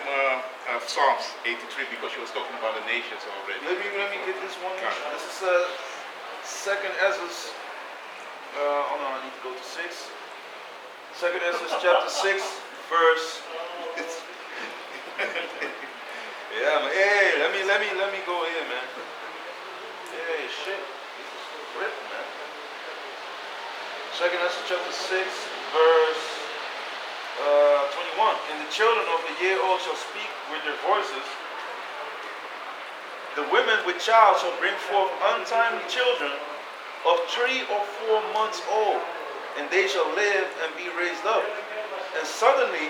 Psalms 83 because she was talking about the nations already. Let me get this one. Okay. This is Second Ezra. Hold on, I need to go to 6. Second Ezra chapter 6, verse. Yeah, man. Hey, let me go here, man. Hey, shit. This is written, man. Second Ezra chapter 6, verse 21. And the children of a year old shall speak with their voices. The women with child shall bring forth untimely children of 3 or 4 months old, and they shall live and be raised up. And suddenly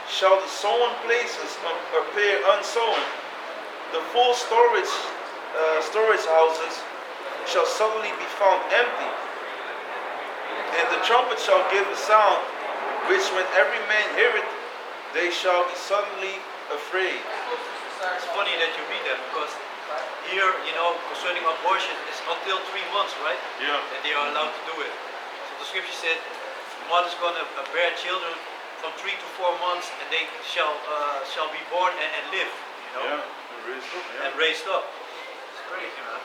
shall the sown places appear unsown. The full storage houses shall suddenly be found empty. And the trumpet shall give a sound, which when every man heareth, they shall be suddenly afraid. It's funny that you read that, because here, concerning abortion, it's until 3 months, right? Yeah. That they are allowed to do it. So the scripture said, mother's gonna bear children from 3 to 4 months, and they shall be born and live, Yeah, and raised up. Yeah. and raised up. It's crazy, man.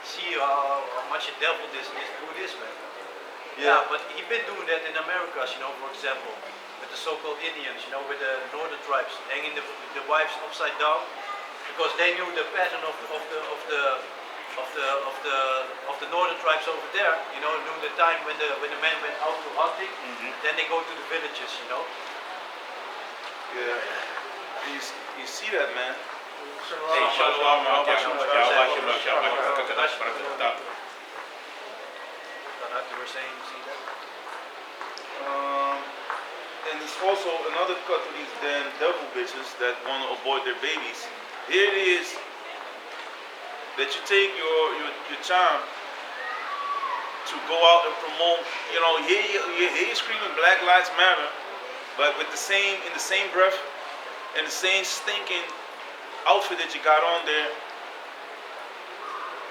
See how much the devil do this, man. Yeah, but he been doing that in America, for example, with the so-called Indians, with the northern tribes, hanging the wives upside down, because they knew the pattern of the northern tribes over there, knew the time when the men went out to hunting, then they go to the villages, Yeah. You see that, man? Hey, shalom, You were saying, you see that? And there's also another cut to these damn devil bitches that want to abort their babies. Here it is that you take your child to go out and promote, you hear you screaming Black Lives Matter, But with in the same breath, and the same stinking outfit that you got on there,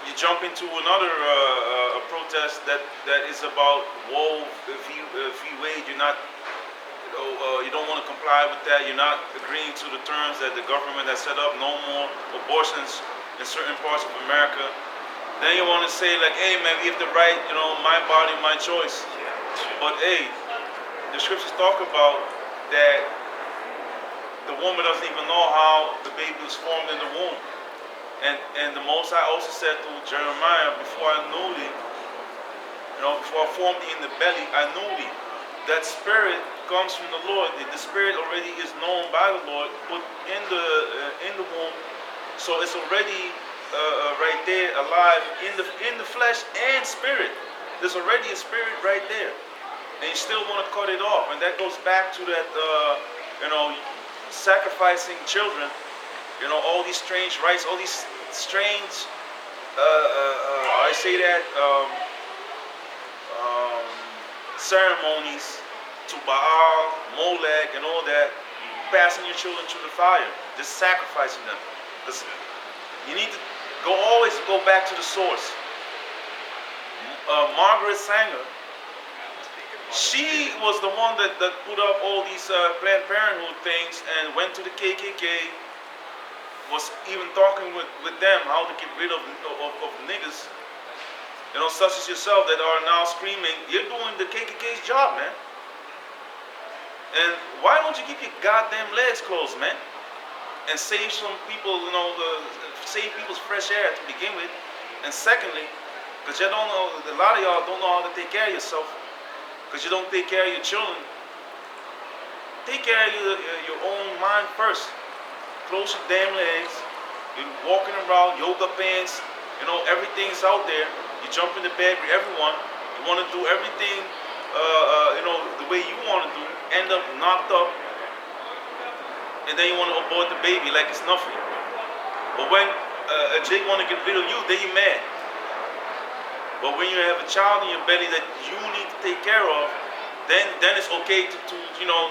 you jump into another protest that is about woe v. Wade. You're not, you don't want to comply with that. You're not agreeing to the terms that the government has set up. No more abortions in certain parts of America. Then you want to say like, hey man, we have the right, my body, my choice. But hey, the scriptures talk about that the woman doesn't even know how the baby was formed in the womb. And the Most High also said to Jeremiah, before I knew thee, before I formed thee in the belly, I knew thee. That spirit comes from the Lord. The spirit already is known by the Lord, put in the womb. So it's already right there, alive in the flesh and spirit. There's already a spirit right there, and you still want to cut it off. And that goes back to that, sacrificing children. All these strange rites, all these strange, I say that, ceremonies to Baal, Molech, and all that, passing your children through the fire, just sacrificing them. Listen, you need to always go back to the source. Margaret Sanger, she was the one that put up all these Planned Parenthood things and went to the KKK, was even talking with them how to get rid of niggas, such as yourself that are now screaming, you're doing the KKK's job, man. And why don't you keep your goddamn legs closed, man? And save some people, save people's fresh air to begin with. And secondly, because you don't know, a lot of y'all don't know how to take care of yourself, because you don't take care of your children. Take care of your own mind first. Close your damn legs. You're walking around, yoga pants, everything's out there. You jump in the bed with everyone. You want to do everything, the way you want to do. End up knocked up, and then you want to abort the baby like it's nothing. But when Jake want to get rid of you, then you're mad. But when you have a child in your belly that you need to take care of, then it's okay to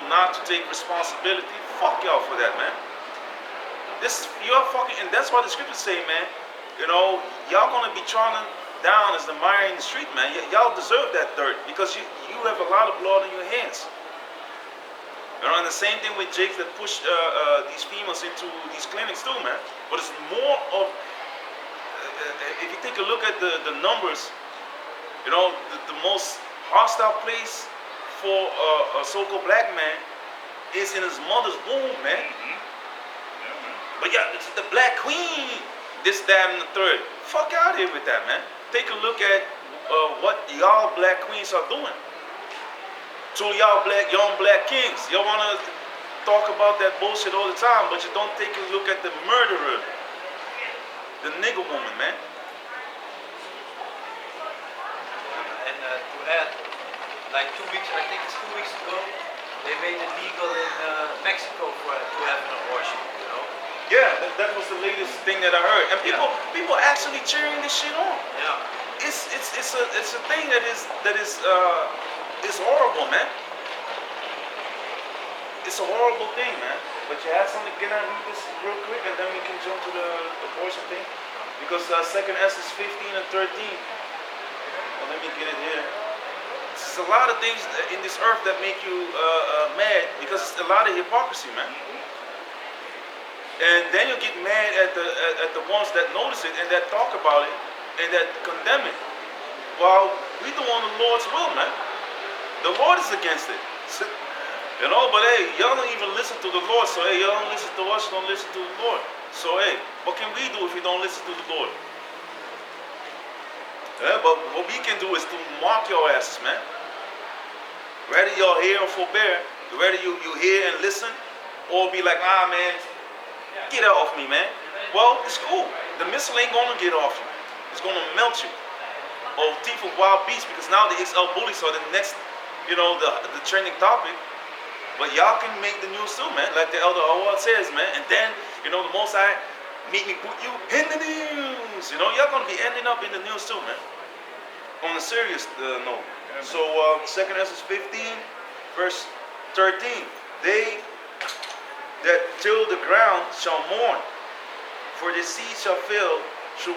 not to take responsibility. Fuck y'all for that, man. You're fucking, and that's why the scriptures say, man, y'all gonna be trodden down as the mire in the street, man. Y'all deserve that dirt because you have a lot of blood in your hands. And the same thing with Jake that pushed these females into these clinics too, man. But it's more of, if you take a look at the numbers, the most hostile place for a so-called black man is in his mother's womb, man. But yeah, it's the black queen, this, that, and the third. Fuck out here with that, man. Take a look at what y'all black queens are doing. To y'all young black kings. Y'all want to talk about that bullshit all the time, but you don't take a look at the murderer, the nigger woman, man. And to add, like 2 weeks, I think it's 2 weeks ago, they made it legal in Mexico to have an abortion, Yeah, that was the latest thing that I heard, and people actually cheering this shit on. Yeah. It's a thing that is horrible, man. It's a horrible thing, man. But you have something. Can I read this real quick, and then we can jump to the abortion thing? Because 2nd Esdras 15 and 13. Well, let me get it here. There's a lot of things in this earth that make you mad because it's a lot of hypocrisy, man. And then you get mad at the ones that notice it and that talk about it and that condemn it. While we doing the Lord's will, man. The Lord is against it. But hey, y'all don't even listen to the Lord. So hey, y'all don't listen to us, don't listen to the Lord. So hey, what can we do if we don't listen to the Lord? Yeah, but what we can do is to mark your asses, man. Whether you're hear or forbear, whether you hear and listen, or be like, man, get off me, man. Well, it's cool. The missile ain't gonna get off you. It's gonna melt you. Or thief of wild beasts, because now the XL bullies are the next, the trending topic. But y'all can make the news too, man. Like the Elder Awad says, man. And then, the Most High make me put you in the news. Y'all gonna be ending up in the news too, man. On a serious note. So 2nd Esdras 15, verse 13. They that till the ground shall mourn, for the seed shall fail through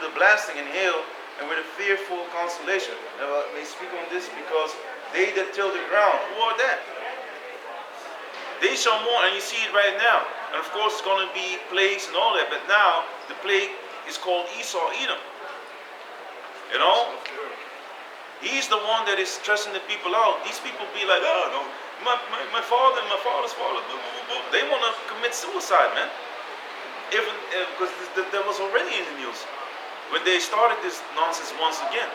the blasting and hail, and with a fearful consolation. Now I may speak on this because they that till the ground, who are that? They shall mourn, and you see it right now. And of course it's going to be plagues and all that, but now the plague is called Esau, Edom. You know? He's the one that is stressing the people out. These people be like, oh no, my father and my father's father, blah, blah, blah. They want to commit suicide, man. Even because that was already in the news when they started this nonsense once again.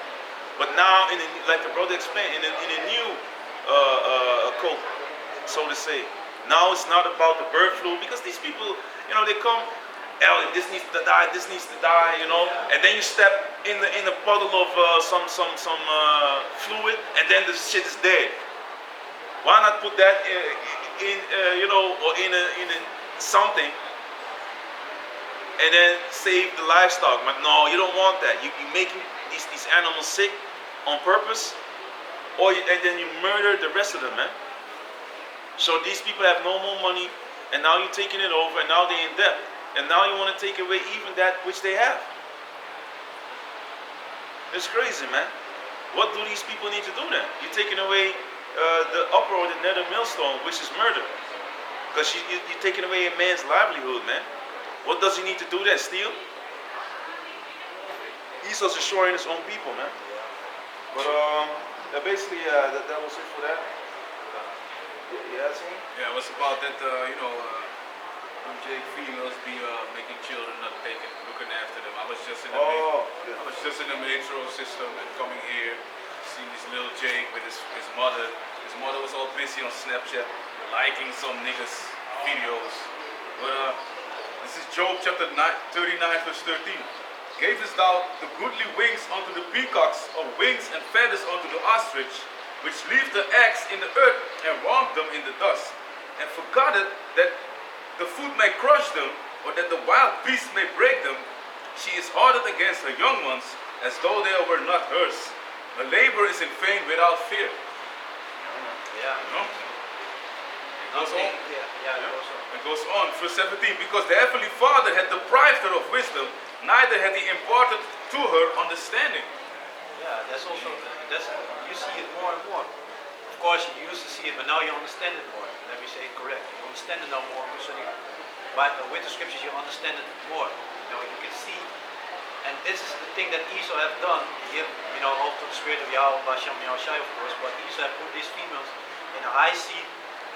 But now, like the brother explained, in a new cult, so to say. Now it's not about the bird flu, because these people, you know, they come, oh, this needs to die, this needs to die, you know, and then you step in a puddle of some fluid, and then the shit is dead. Why not put that in you know, or in a something, and then save the livestock? But no, you don't want that. You're making these animals sick on purpose, and then you murder the rest of them, man. So these people have no more money, and now you're taking it over, and now they're in debt, and now you want to take away even that which they have. It's crazy, man. What do these people need to do then? You're taking away the upper or the nether millstone, which is murder, because you're taking away a man's livelihood, man. What does he need to do then? Steal? Esau's destroying his own people, man. But basically, that was it for that. Yeah, it was about that, you know, Jake females be making children, not looking after them. I was just in the metro system and coming here, seeing this little Jake with his mother. His mother was all busy on Snapchat, liking some niggas' videos. But this is Job chapter 39, verse 13. Gavest thou the goodly wings unto the peacocks, or wings and feathers unto the ostrich, which leave the eggs in the earth and warm them in the dust, and forgot it that the foot may crush them, or that the wild beast may break them. She is hardened against her young ones, as though they were not hers. Her labor is in vain without fear. Yeah. No? It goes on. It goes on. Verse 17. Because the heavenly Father had deprived her of wisdom, neither had he imparted to her understanding. Yeah, you see it more and more. Of course, you used to see it, but now you understand it more. Let me say it correct. You understand it now more concerning, but with the scriptures you understand it more. You know, you can see, and this is the thing that Esau have done. You know, all to the spirit of Yahweh, Bashem, Yahushai, of course. But Esau have put these females in a high seat,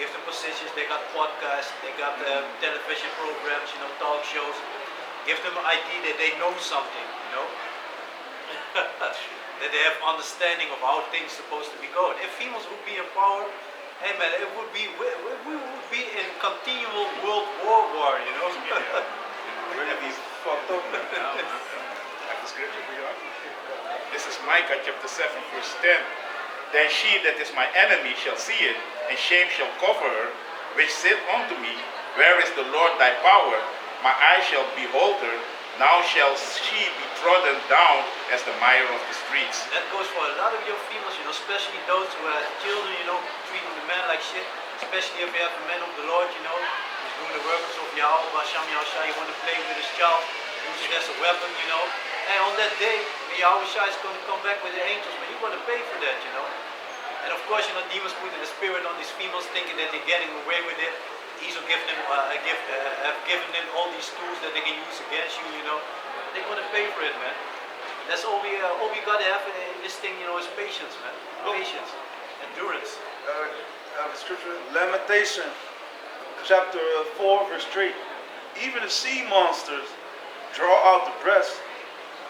give them positions. They got podcasts, they got television programs, you know, talk shows. Give them an idea that they know something, you know. That they have understanding of how things supposed to be going. If females would be empowered, hey man, we would be in continual world war, you know. Really be fucked up, man. Like the scripture for you. This is Micah chapter 7, verse 10. Then she that is my enemy shall see it, and shame shall cover her, which said unto me, where is the Lord thy power? My eye shall behold her. Now shall she be trodden down as the mire of the streets. That goes for a lot of your females, you know, especially those who have children, you know, treating the man like shit. Especially if you have a man of the Lord, you know, who's doing the workers of Yahweh, Bashem, Yahushai, you want to play with his child, use it as a weapon, you know. And on that day, when Yahushai is going to come back with the angels, man, you're going to pay for that, you know. And of course, you know, demons put the spirit on these females, thinking that they're getting away with it. Esau have given them all these tools that they can use against you, you know. They're going to pay for it, man. That's all we got to have in this thing, you know, is patience, man. Patience, endurance. The scripture, Lamentation, chapter 4, verse 3. Even the sea monsters draw out the breast.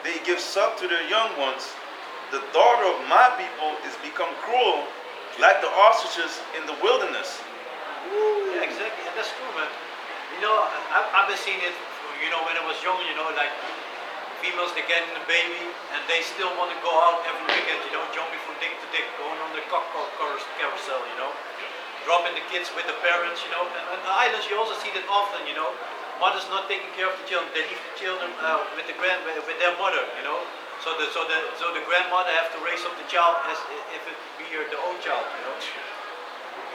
They give suck to their young ones. The daughter of my people is become cruel, like the ostriches in the wilderness. Yeah, exactly, and that's true, man. You know, I've been seeing it, you know, when I was young, you know, like females, they get in the baby, and they still want to go out every weekend, you know, jumping from dick to dick, going on the cock carousel, you know, dropping the kids with the parents, you know. And the islands, you also see that often, you know. Mothers not taking care of the children, they leave the children with their mother, you know. So the grandmother have to raise up the child as if it be the own child, you know.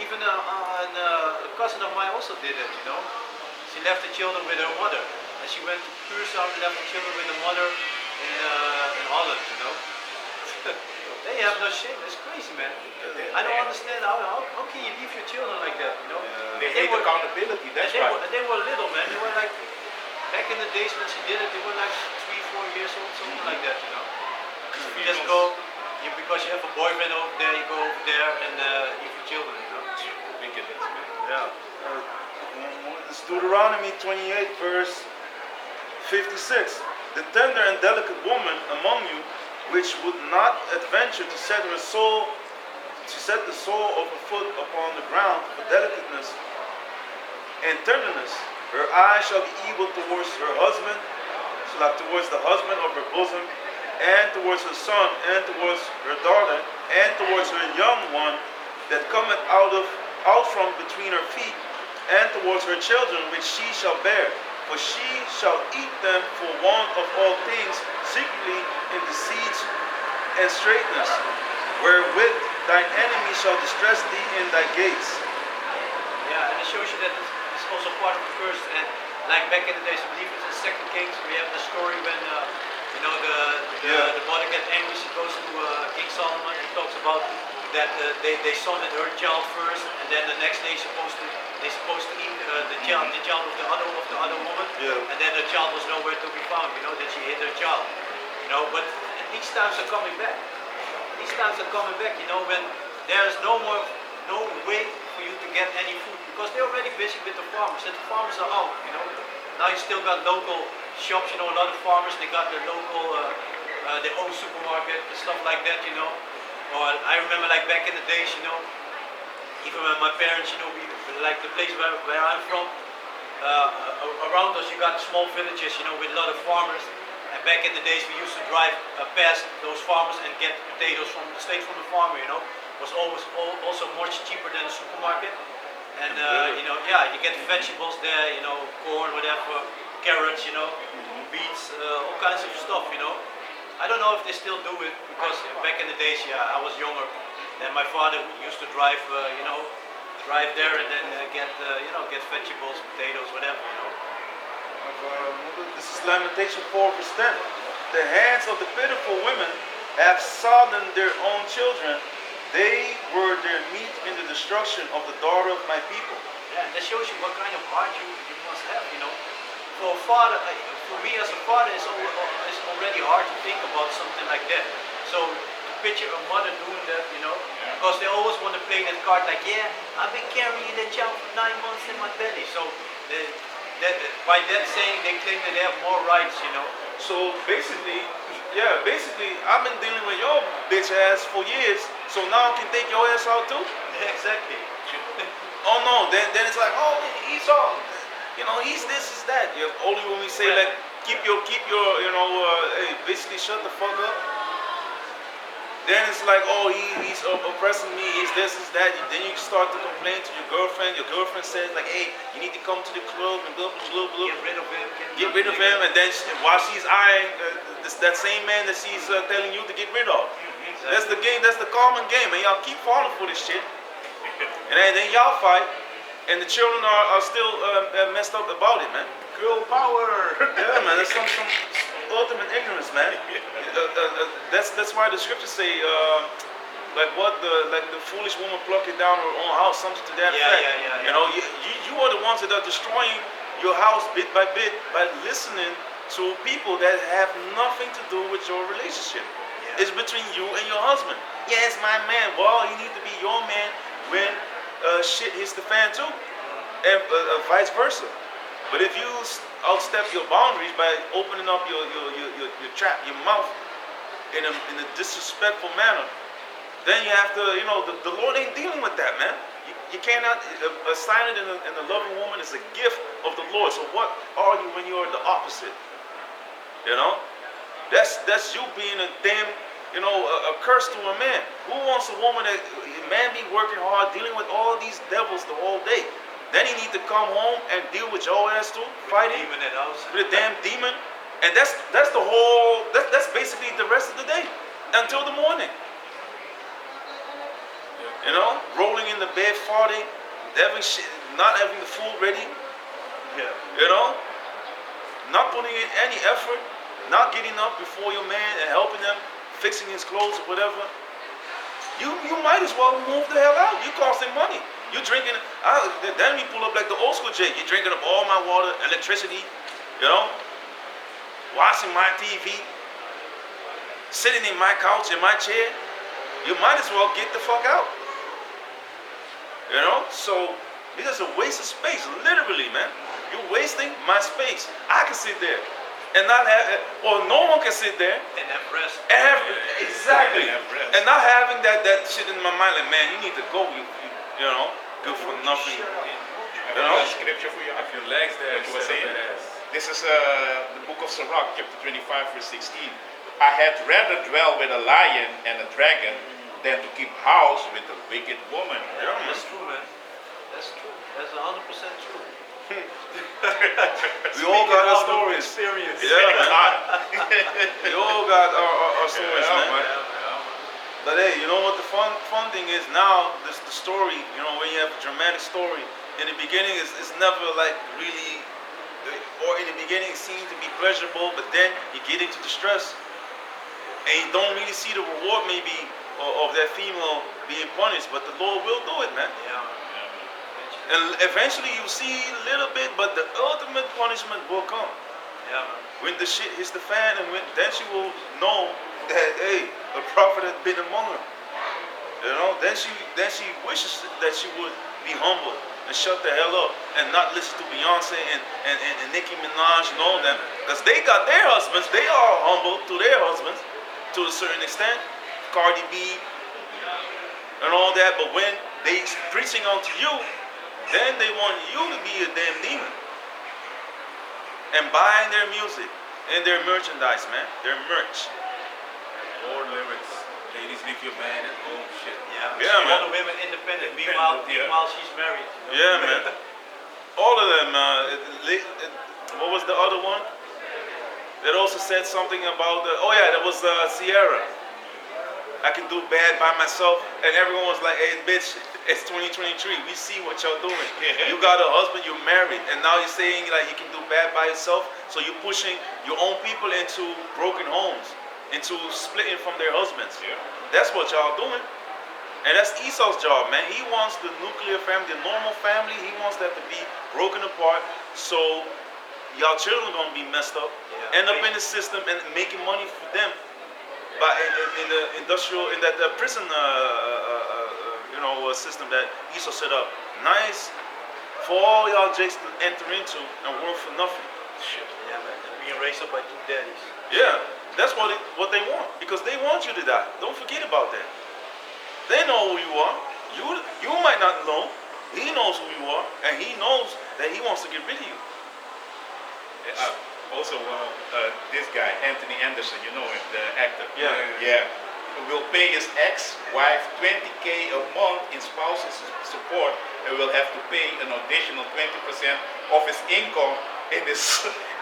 Even a cousin of mine also did it, you know. She left the children with her mother. And she went to Curaçao and left the children with the mother in Holland, you know. They have no shame. It's crazy, man. I don't understand how can you leave your children like that, you know? They hate accountability, that's they right. they were little, man. They were like, back in the days when she did it, they were like 3, 4 years old, something like that, you know. You just go, because you have a boyfriend over there, you go over there and leave your children, you know. Wickedness, man. Yeah. It's Deuteronomy 28, verse 56. The tender and delicate woman among you, which would not adventure to set the sole of her foot upon the ground for delicateness and tenderness, her eye shall be evil towards her husband, so like towards the husband of her bosom, and towards her son, and towards her daughter, and towards her young one that cometh out from between her feet, and towards her children which she shall bear. For she shall eat them for want of all things, secretly in deceit and straightness, wherewith thine enemy shall distress thee in thy gates. Yeah, and it shows you that it's also part of the curse. And like back in the days, I believe it's in Second Kings, we have the story when the mother gets angry, she goes to King Solomon. He talks about that they sonnet her child first, and then the next day they're supposed to eat the child of the other woman, and then the child was nowhere to be found. You know that she hid her child. You know, but these times are coming back. These times are coming back. You know, when there is no way for you to get any food because they're already busy with the farmers, and the farmers are out. You know, now you still got local shops. You know, a lot of farmers they got their local their own supermarket and stuff like that. You know, or I remember like back in the days. You know. Even when my parents, you know, like the place where I'm from, around us you got small villages, you know, with a lot of farmers. And back in the days we used to drive past those farmers and get potatoes straight from the farmer, you know. It was always also much cheaper than the supermarket. And you know, yeah, you get vegetables there, you know, corn, whatever, carrots, you know, beets, all kinds of stuff, you know. I don't know if they still do it because back in the days, yeah, I was younger. And my father used to drive, drive there and then get vegetables, potatoes, whatever, you know. This is Lamentation 4 verse 10. The hands of the pitiful women have sodden their own children. They were their meat in the destruction of the daughter of my people. Yeah, and that shows you what kind of heart you must have, you know. For a father, for me as a father, it's already hard to think about something like that. So picture a mother doing that, you know, because they always want to play that card like, yeah, I've been carrying that child for 9 months in my belly. So by that saying, they claim that they have more rights, you know. So basically, I've been dealing with your bitch ass for years, so now I can take your ass out too? Yeah, exactly. Oh no, then it's like, oh, he's all, you know, he's this, he's that. Only when we say like, keep your, you know, hey, basically shut the fuck up. Then it's like, oh, he's oppressing me, he's this, he's that. Then you start to complain to your girlfriend. Your girlfriend says like, hey, you need to come to the club and blah, blah, blah, blah. Get rid of him. Get rid of him. And then while she's eyeing that same man that she's telling you to get rid of. Exactly. That's the game, that's the common game. And y'all keep falling for this shit. And then y'all fight. And the children are still messed up about it, man. Girl power. Yeah, man, that's some ultimate ignorance, man. That's why the scriptures say, like the foolish woman plucking down her own house, something to that effect. Yeah. You know, you are the ones that are destroying your house bit by bit by listening to people that have nothing to do with your relationship. Yeah. It's between you and your husband. Yeah, it's my man. Well, he needs to be your man when shit hits the fan too, and vice versa. But if you outstep your boundaries by opening up your mouth in a disrespectful manner, then you have to, you know, the Lord ain't dealing with that, man. You cannot assign it in a loving woman is a gift of the Lord. So what are you when you're the opposite? You know, that's you being a damn, you know, a curse to a man. Who wants a woman that man be working hard, dealing with all these devils the whole day? Then he need to come home and deal with your ass too, fighting with a damn demon, and that's the whole. That's basically the rest of the day until the morning. Yeah. You know, rolling in the bed, farting, having shit, not having the food ready. Yeah. You know, not putting in any effort, not getting up before your man and helping him, fixing his clothes or whatever. You might as well move the hell out. You costing money. You drinking. Then we pull up like the old school Jake. You drinking up all my water, electricity. You know, watching my TV, sitting in my couch, in my chair. You might as well get the fuck out. You know, so this is a waste of space, literally, man. You're wasting my space. I can sit there and not have, or no one can sit there And have rest. and have, exactly, And have rest. and not having that shit in my mind, like, man, you need to go, you know, good for nothing. I You have know? a scripture for you. If your legs there, What you were sit saying? on that ass. This is the book of Sirach, chapter 25, verse 16. I had rather dwell with a lion and a dragon than to keep house with a wicked woman. Yeah, man. That's true, man. That's true. That's 100% true. We all got our stories. Experience. Yeah, man. We all got our stories, Yeah, man. But hey, you know what the fun thing is now? This the story. You know, when you have a dramatic story, in the beginning it's never like really, or in the beginning it seems to be pleasurable, but then you get into the stress, and you don't really see the reward maybe of that female being punished. But the Lord will do it, man. Yeah. And eventually you see a little bit, but the ultimate punishment will come. Yeah, man. When the shit hits the fan, and then she will know that, hey, a prophet has been among her. You know, then she wishes that she would be humble and shut the hell up and not listen to Beyonce and Nicki Minaj and all them, because they got their husbands. They are humble to their husbands to a certain extent. Cardi B and all that, but when they preaching unto you, then they want you to be a damn demon and buying their music and their merchandise, man. Their merch. Or lyrics. Ladies, leave your man at home. Shit. Yeah, Yeah, all man. the women independent. Independent, yeah. Meanwhile, she's married. You know? Yeah, man. All of them. What was the other one? That also said something about that was Sierra. I can do bad by myself, and everyone was like, "Hey, bitch, it's 2023. We see what y'all doing. You got a husband, you're married, and now you're saying like you can do bad by yourself. So you're pushing your own people into broken homes, into splitting from their husbands. Yeah. That's what y'all doing, and that's Esau's job, man. He wants the nuclear family, the normal family. He wants that to be broken apart. So y'all children gonna be messed up, Yeah. end up in the system and making money for them. But in the industrial, in that prison, system that Esau set up, nice for all y'all jakes to enter into and work for nothing. Yeah, man. And being raised up by two daddies. Yeah, that's what they want, because they want you to die. Don't forget about that. They know who you are. You might not know. He knows who you are, and he knows that he wants to get rid of you. Also, this guy, Anthony Anderson, you know him, the actor. Yeah. Yeah. Will pay his ex-wife $20,000 a month in spousal support, and will have to pay an additional 20% of his income in his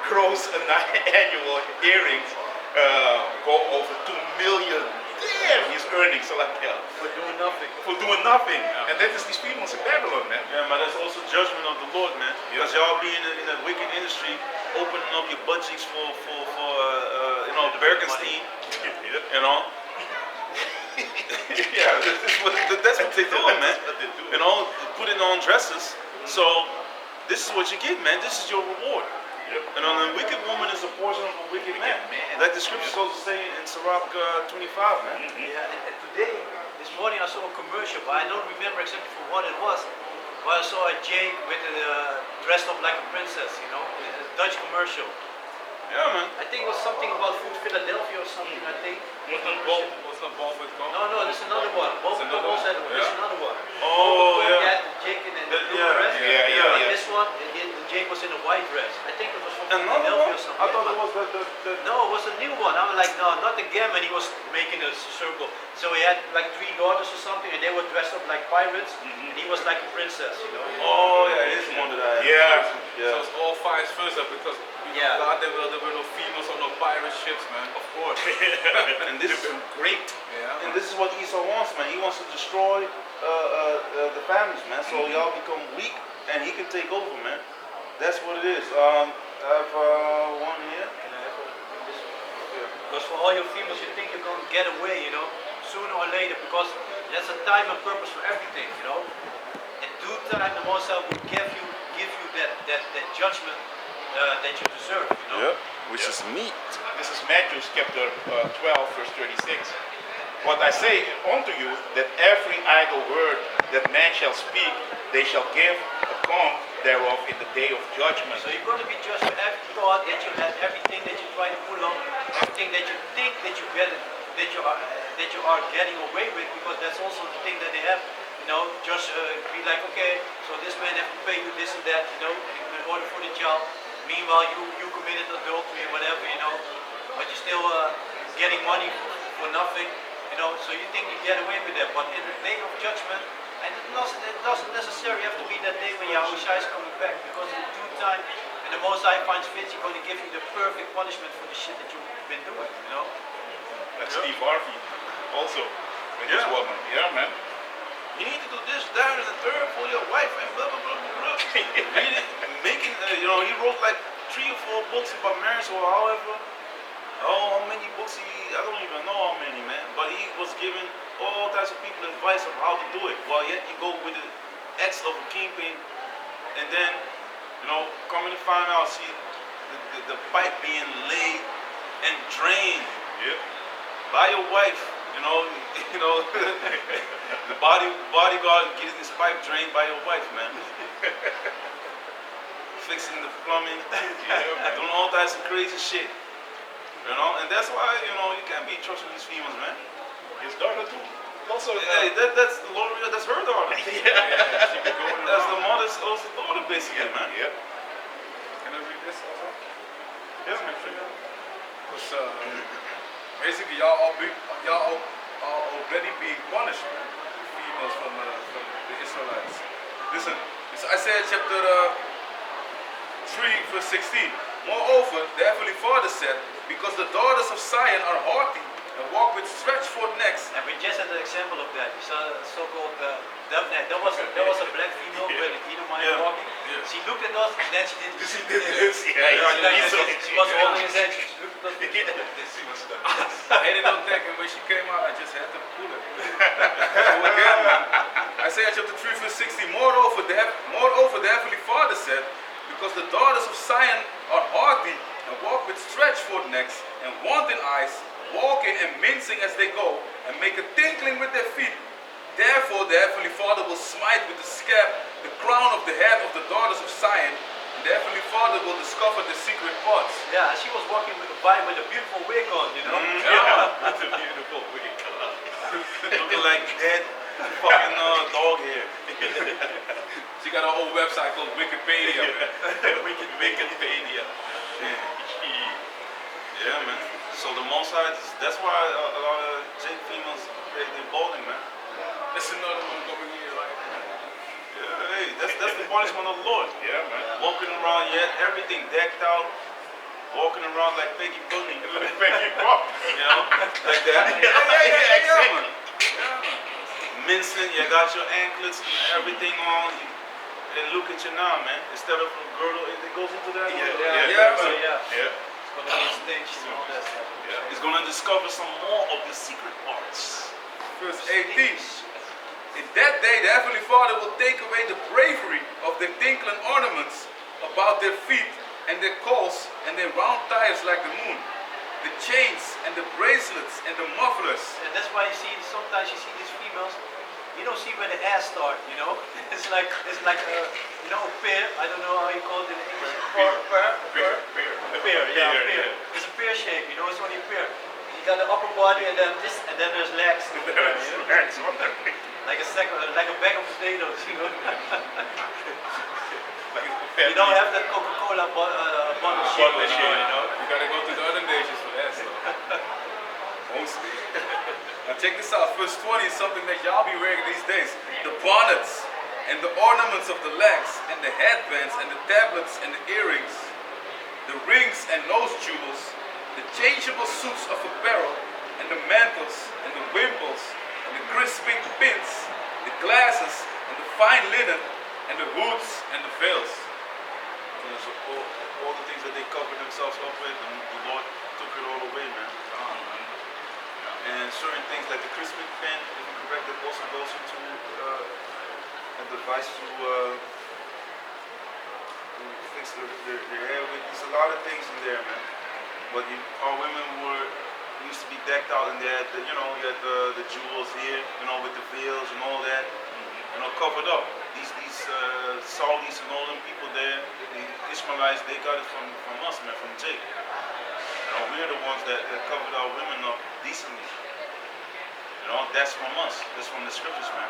gross annual earnings go over $2 million. Damn, he's earning so like hell. For doing nothing. For doing nothing. And that is these females in Babylon, man. Yeah, but that's also judgment of the Lord, man. Because y'all be in a wicked industry, opening up your butt cheeks for Bergenstein, you know. Yeah, that's what they're doing, man. You know, putting on dresses. So this is what you get, man. This is your reward. And on a wicked woman is a portion of a wicked man. Like the scriptures also say in Sirach 25, man. Yeah, and today, this morning I saw a commercial, but I don't remember exactly for what it was. But I saw a Jake with dressed up like a princess, you know, a Dutch commercial. Yeah, man. I think it was something about Food Philadelphia or something, I think. What's the ball with Tom? No, there's another one. Both There's another couples had one? there's Yeah. another one. Oh, Both yeah. They had the Jake in the blue Yeah. dress. Yeah. But this one, the Jake was in a white dress. I think it was from Another Philadelphia one? or something. I thought it But- was the No, it was a new one. I was like, no, not again. And he was making a circle. So he had like 3 daughters or something, and they were dressed up like pirates. And he was like a princess, you know. Oh, yeah, it is one that I Yeah. So it's all vice versa because Yeah. God, there were no females on no pirate ships, man. Of course. And this is Great. Yeah. and this is what Esau wants, man. He wants wants to destroy the families, man. So y'all become weak, and he can take over, man. That's what it is. I have one here. Can I have this? Because for all your females, you think you're going to get away, you know, sooner or later, because there's a time and purpose for everything, you know. In due time, the Most High will give you that judgment that you deserve, you know. Yep. Which is meat. This is Matthew chapter 12, verse 36. What I say unto you, that every idle word that man shall speak, they shall give account thereof in the day of judgment. So you're going to be judged for every thought that you have, everything that you try to pull on, everything that you think that you are getting away with, because that's also the thing that they have. You know, just be like, okay, so this man have to pay you this and that, you know, in order for the child. Meanwhile, you committed adultery or whatever, you know, but you're still getting money for nothing, you know. So you think you get away with that, but in the day of judgment, and it doesn't necessarily have to be that day when Yahushua is coming back, because in due time, and the Most High finds fit, you're going to give you the perfect punishment for the shit that you've been doing, you know. That's Steve Harvey also with this woman. Yeah, man. You need to do this, that, and the third for your wife, and blah, blah, blah, blah, blah. Reading, making, you know, he wrote like 3 or 4 books about marriage or however. Oh, how many books I don't even know how many, man. But he was giving all types of people advice of how to do it. Well, yet you go with the ex of a kingpin, and then, you know, coming to find out, see the pipe being laid and drained by your wife. You know, the bodyguard getting his pipe drained by your wife, man. Fixing the plumbing, doing all types of crazy shit. You know, and that's why, you know, you can't be trusting these females, man. His daughter too. Also, Hey, that's the Lord, that's her daughter. That's the mother's also daughter, basically, man. Yep. Can I read this also? Yeah, man. Because basically y'all are already being punished, man. Females from the Israelites. Listen, it's Isaiah chapter 3, verse 16. Moreover, the Heavenly Father said, because the daughters of Zion are haughty and walk with stretched forth necks. And we just had an example of that. You saw the so-called Daphne. There was a black female with a Edomite walking. She looked at us and then she did this. She was holding his head. She looked at us. I had it on deck, and when she came out, I just had to pull it. So again, man, Isaiah chapter 3, verse 16. Moreover, the Heavenly Father said, because the daughters of Zion are haughty and walk with stretched forth necks and wanton eyes, walking and mincing as they go, and make a tinkling with their feet. Therefore the Heavenly Father will smite with the scab the crown of the head of the daughters of Zion, and the Heavenly Father will discover the secret parts. Yeah, she was walking by with a beautiful wig on, you know. With a beautiful wig. Looking like dead fucking dog hair. She got her own website called Wikipedia. Wikipedia. Yeah, man. So the Most High, that's why a lot of Jake females, they're balding, man. That's another one coming here, right? Yeah, hey, that's the punishment of the Lord. Yeah, man. Walking around, yet everything decked out, walking around like Peggy Bunny. Peggy Pop. You know, like that. Yeah, man. Mincing, you got your anklets and everything on. And look at you now, man. Instead of a girdle, it goes into that. Yeah. It's going to be staged and all that stuff. He's going to discover some more of the secret parts. Verse 18. In that day, the Heavenly Father will take away the bravery of their tinkling ornaments about their feet, and their coals, and their round tires like the moon, the chains, and the bracelets, and the mufflers. And that's why you see, sometimes you see these females, you don't see where the ass start, you know? It's like you know, a pear. I don't know how you call it in English. Pear. It's a pear shape, you know, it's only a pear. You got the upper body and then this, and then there's legs. Like a bag of potatoes, you know? You don't have that Coca-Cola bottle shape anymore, you know? You gotta go to the other nations for that stuff. Mostly. Now check this out, verse 20 is something that y'all be wearing these days. The bonnets and the ornaments of the legs and the headbands and the tablets and the earrings, the rings and nose jewels, the changeable suits of apparel and the mantles and the wimples and the crisping pins, the glasses, and the fine linen, and the hoods and the veils. Yeah, so all the things that they covered themselves up with, the Lord took it all away, man. And certain things like the Christmas pin, if I'm correct, that also goes into a device to fix their hair with. There's a lot of things in there, man. But our women used to be decked out, and they had you had the jewels here, with the veils and all that, covered up. These Saudis and all them people there, the Ishmaelites, they got it from us, man, from Jake. We're the ones that covered our women up decently. That's from us. That's from the scriptures, man.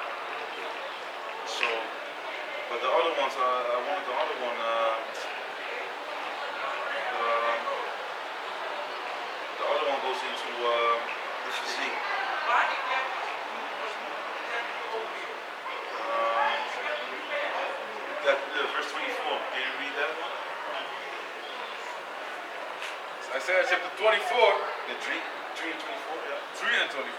So, but the other ones, I wanted the other one. The other one goes into the physique. Verse 24. Can you read that one? Isaiah chapter 24. The 3 and 24, yeah. 3 and 24.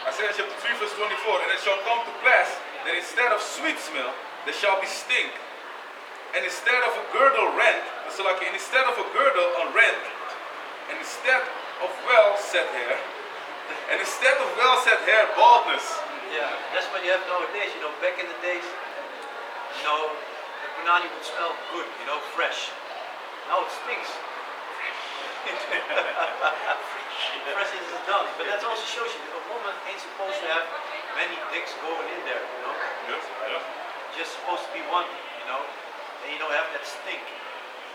Isaiah chapter 3 verse 24. And it shall come to pass that instead of sweet smell, there shall be stink. And instead of a girdle rent, so like instead of a girdle on rent, and instead of well set hair, and instead of well set hair, baldness. Yeah, that's what you have nowadays. Back in the days, the punani would smell good, fresh. Now it stinks. Fresh is done. But that also shows you a woman ain't supposed to have many dicks going in there, Yes. Just supposed to be one, and you don't have that stink.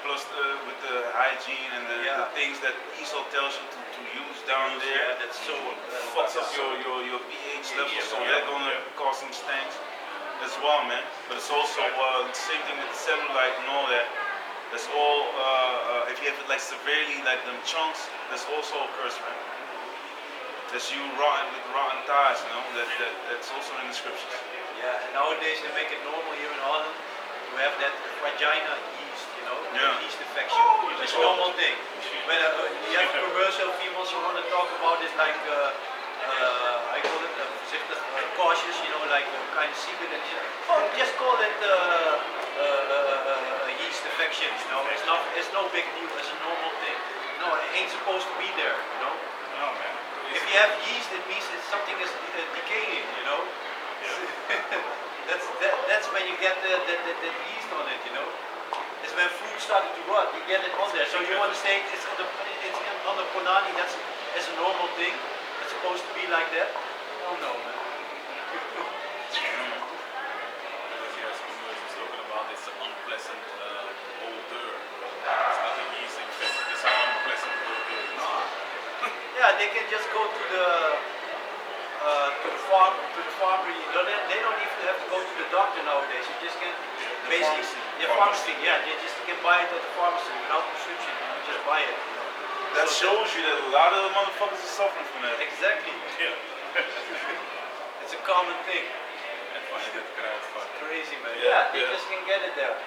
Plus with the hygiene and the things that Esau tells you to use down there, that's so fucks up your pH level, so they're gonna cause some stanks as well, man. But it's also the same thing with the cellulite and all that. That's all. If you have it like severely, like them chunks, that's also a curse, man. That's you rotten with rotten thighs, that's also in the scriptures. Yeah, and nowadays they make it normal here in Holland to have that vagina yeast, yeast infection. It's a normal thing. When you have a commercial, females you want to talk about is like, I call it cautious, like kind of secret and just call it a yeast infection, it's no big deal, it's a normal thing. No, it ain't supposed to be there, No, man. If you have yeast, it means something is decaying, That's when you get the yeast on it, It's when food started to rot, you get it on there. So you want to say it's on the punani, that's a normal thing. It's supposed to be like that. Oh no, man. Talking about it's an unpleasant odor. It's not a yeast infection, it's an unpleasant odor. Yeah, they can just go to the farmer. They don't even have to go to the doctor nowadays. You just can basically pharmacy. Yeah, they just can buy it at the pharmacy without prescription. You just buy it. That shows you that a lot of the motherfuckers are suffering from that. Exactly. Yeah. It's a common thing. Crazy, man. Yeah, they just can get it there.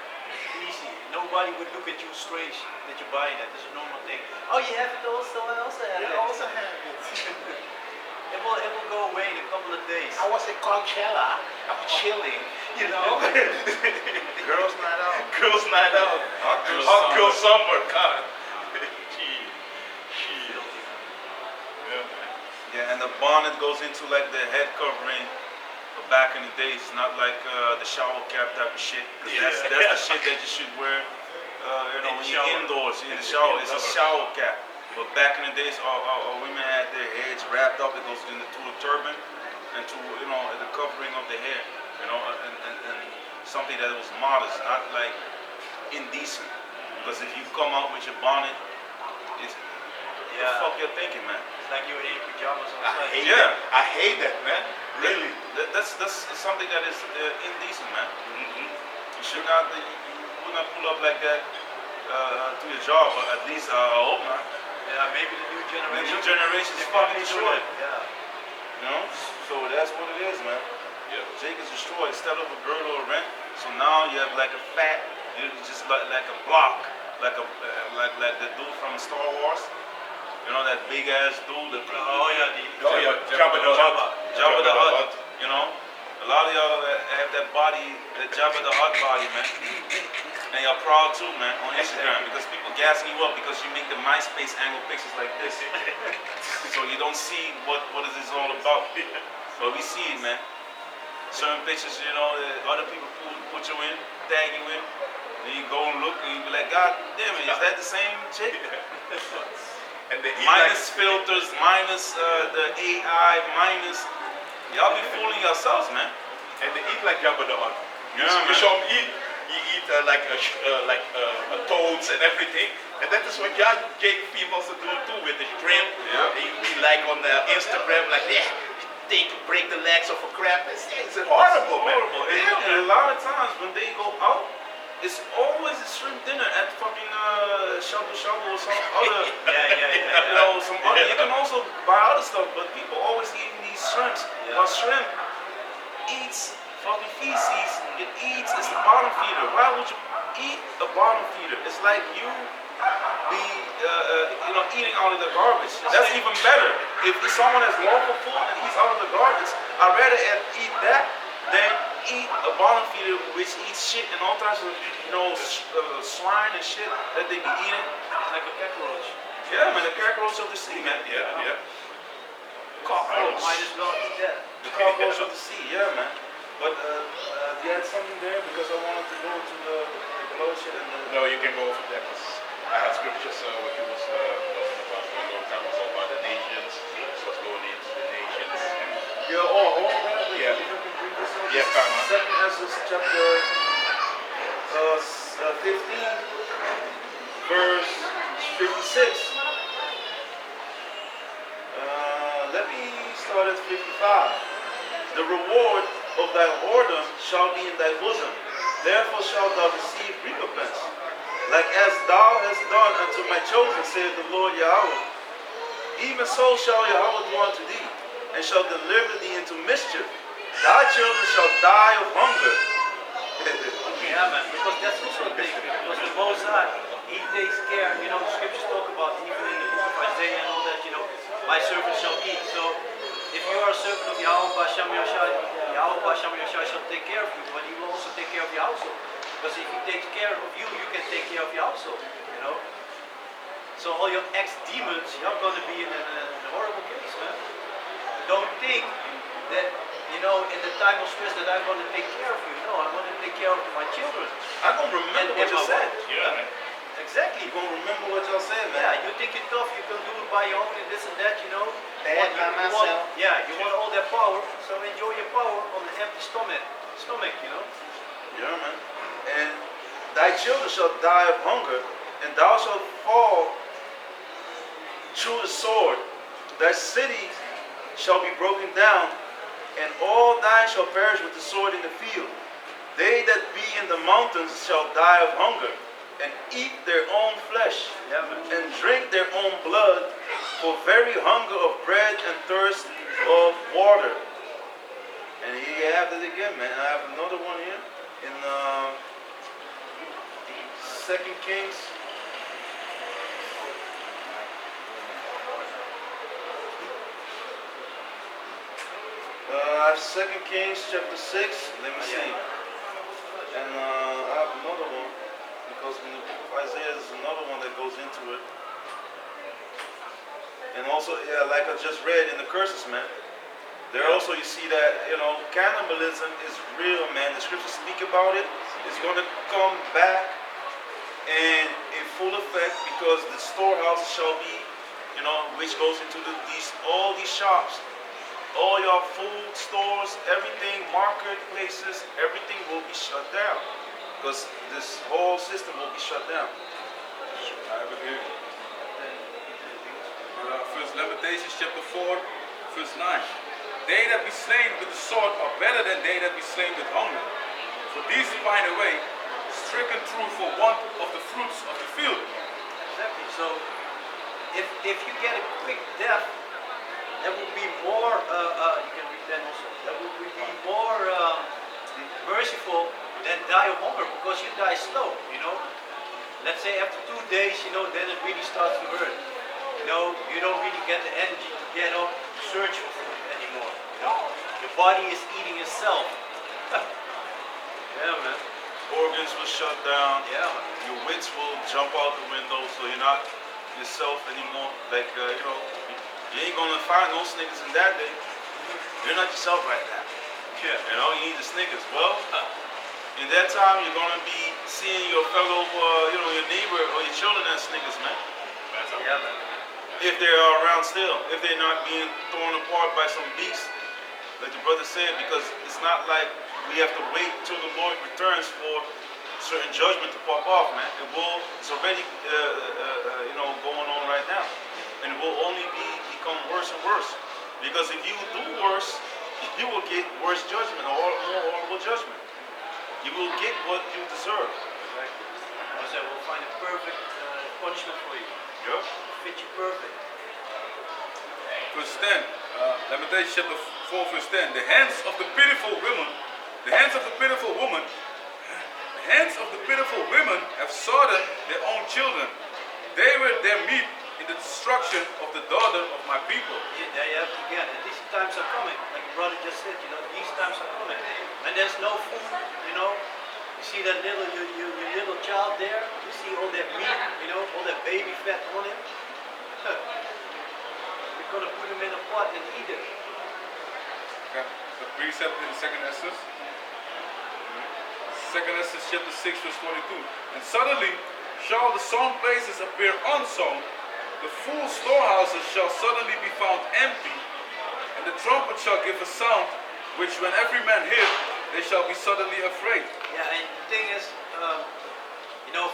Easy. Nobody would look at you strange that you're buying it. It's a normal thing. Oh, you have it also? I also have it. I also have it. It will go away in a couple of days. I was at Coachella. I'm chilling, Girls night out. Girls night out. Hot girl summer. God. Yeah, and the bonnet goes into like the head covering. But back in the days, not like the shower cap type of shit. That's the shit that you should wear. When you're indoors in the shower. It's a shower cap. But back in the days, our women had their heads wrapped up. It goes into a turban and to the covering of the hair. And something that was modest, not like indecent. Because if you come out with your bonnet, it's what the fuck you're thinking, man? It's like you were in your pajamas on I hate that, man. Really. That's something that is indecent, man. You should not. You would not pull up like that to your job. But at least I hope not. Yeah, maybe the new generation. The new generation is fucking destroyed. Yeah. So that's what it is, man. Yeah. Jake is destroyed. Instead of a girdle or rent, so now you have like a fat, just like a block, like the dude from Star Wars. That big ass dude. Oh yeah, Jabba the Hutt. Jabba the Hutt. A lot of y'all have that body, that Jabba the Hutt body, man. And y'all proud too, man, on Instagram because people gassing you up because you make the MySpace angle pictures like this. So you don't see what is this all about. But we see it, man. Certain pictures, you know, other people put you in, tag you in. Then you go and look and you be like, God damn it, is that the same chick? And they eat Minus filters, minus the AI, minus. Y'all be fooling yourselves, man. and they eat like Jabba the Hutt. Yeah, You man. show them eat. He eat like toads and everything, and that is what y'all gay females do too with the shrimp. Yeah. And you be like on the Instagram like, yeah, break the legs off a crab. It's horrible, man. Horrible. And a lot of times when they go out, it's always a shrimp dinner at fucking Shabu Shabu or some other. Yeah. You know, some other. You can also buy other stuff, but people always eating these shrimps. Yeah. But shrimp eats fucking feces. It eats. It's the bottom feeder. Why would you eat a bottom feeder? It's like you be, eating out of the garbage. That's even better. If someone has lawful food and eats out of the garbage, I'd rather eat that than eat a bottom feeder which eats shit and all types of, swine and shit that they be eating. Like a cockroach. Yeah, man, the cockroach of the sea, man. Yeah. Cockroach. Might as well eat that. The cockroach of the sea, yeah, man. But you had something there because I wanted to go to the bloodshed and the. No, you can go over that because I had scriptures what you was talking about for a long time ago about the nations, what's going into the nations. Yeah, hold on, man. Yeah. If you can bring this up. Yeah, come on. Second Ezra chapter 15, verse 56. Let me start at 55. The reward of thy whoredom shall be in thy bosom. Therefore shalt thou receive recompense. Like as thou hast done unto my chosen, saith the Lord Yahweh. Even so shall Yahweh do unto thee, and shall deliver thee into mischief. Thy children shall die of hunger. Yeah, man, because that's also a thing. Because the Most High, He takes care. You know, the scriptures talk about even in the book of Isaiah and all that. My servant shall eat. So, if you are a servant of Yahweh Basham Yoshai, Yahweh Basham Yoshai shall take care of you, but He will also take care of your household. Because if He takes care of you, you can take care of your household. So all your ex-demons, you're going to be in a horrible case, man. Don't think that in the time of stress that I'm going to take care of you. No, I'm going to take care of my children. I'm going to remember what you my said. wife. Yeah. Exactly. You're going to remember what y'all said, man. Yeah, you think you're tough, you can do it by your own and this and that, Bad by myself. You want all that power, so enjoy your power on the empty stomach, Yeah, man. And thy children shall die of hunger, and thou shalt fall through the sword. Thy cities shall be broken down, and all thine shall perish with the sword in the field. They that be in the mountains shall die of hunger, and eat their own flesh, and drink their own blood, for very hunger of bread and thirst of water. And here you have it again, man. I have another one here in 2 Kings. I have 2 Kings chapter 6. Let me see. And I have another one because in the book of Isaiah there's another one that goes into it. And also, like I just read in the curses, man. There also you see that, cannibalism is real, man. The scriptures speak about it. It's going to come back and in full effect because the storehouse shall be, which goes into all these shops. All your food stores, everything, marketplaces, everything will be shut down. Because this whole system will be shut down. I have it here. First Lamentations chapter 4, verse 9. They that be slain with the sword are better than they that be slain with hunger. For these pine away, stricken through for want of the fruits of the field. Exactly. So, if you get a quick death, that will be more, you can read that also, that will be more merciful than die of hunger, because you die slow, Let's say after 2 days, then it really starts to hurt. You don't really get the energy to get up, search for food anymore, Your body is eating itself. Yeah, man. Organs will shut down. Yeah, man. Your wits will jump out the window, so you're not yourself anymore. Like, you ain't gonna find no Snickers in that day. You're not yourself right now. Yeah. You need the Snickers. Well, in that time, you're gonna be seeing your fellow, your neighbor or your children as Snickers, man. Yeah, man. If they are around still, if they're not being torn apart by some beast, like the brother said, because it's not like we have to wait till the Lord returns for certain judgment to pop off, man. It's already, going on right now, and it will only become worse and worse. Because if you do worse, you will get worse judgment, or more horrible judgment. You will get what you deserve. Exactly. I said, we'll find a perfect punishment for you. Yeah. Fit you perfect. Verse 10, Lamentations chapter 4, verse 10. The hands of the pitiful woman, the hands of the pitiful woman, the hands of the pitiful women have slaughtered their own children. They were their meat in the destruction of the daughter of my people. Yeah, there you have it again. And these times are coming. Like your brother just said, these times are coming. And there's no food, You see that your little child there? You see all that meat, all that baby fat on him? You're going to put him in a pot and eat it. Okay. The precept in 2nd Esdras. 2nd Esdras chapter 6, verse 22. And suddenly shall the sown places appear unsown, the full storehouses shall suddenly be found empty, and the trumpet shall give a sound, which when every man hear, they shall be suddenly afraid. Yeah, and the thing is,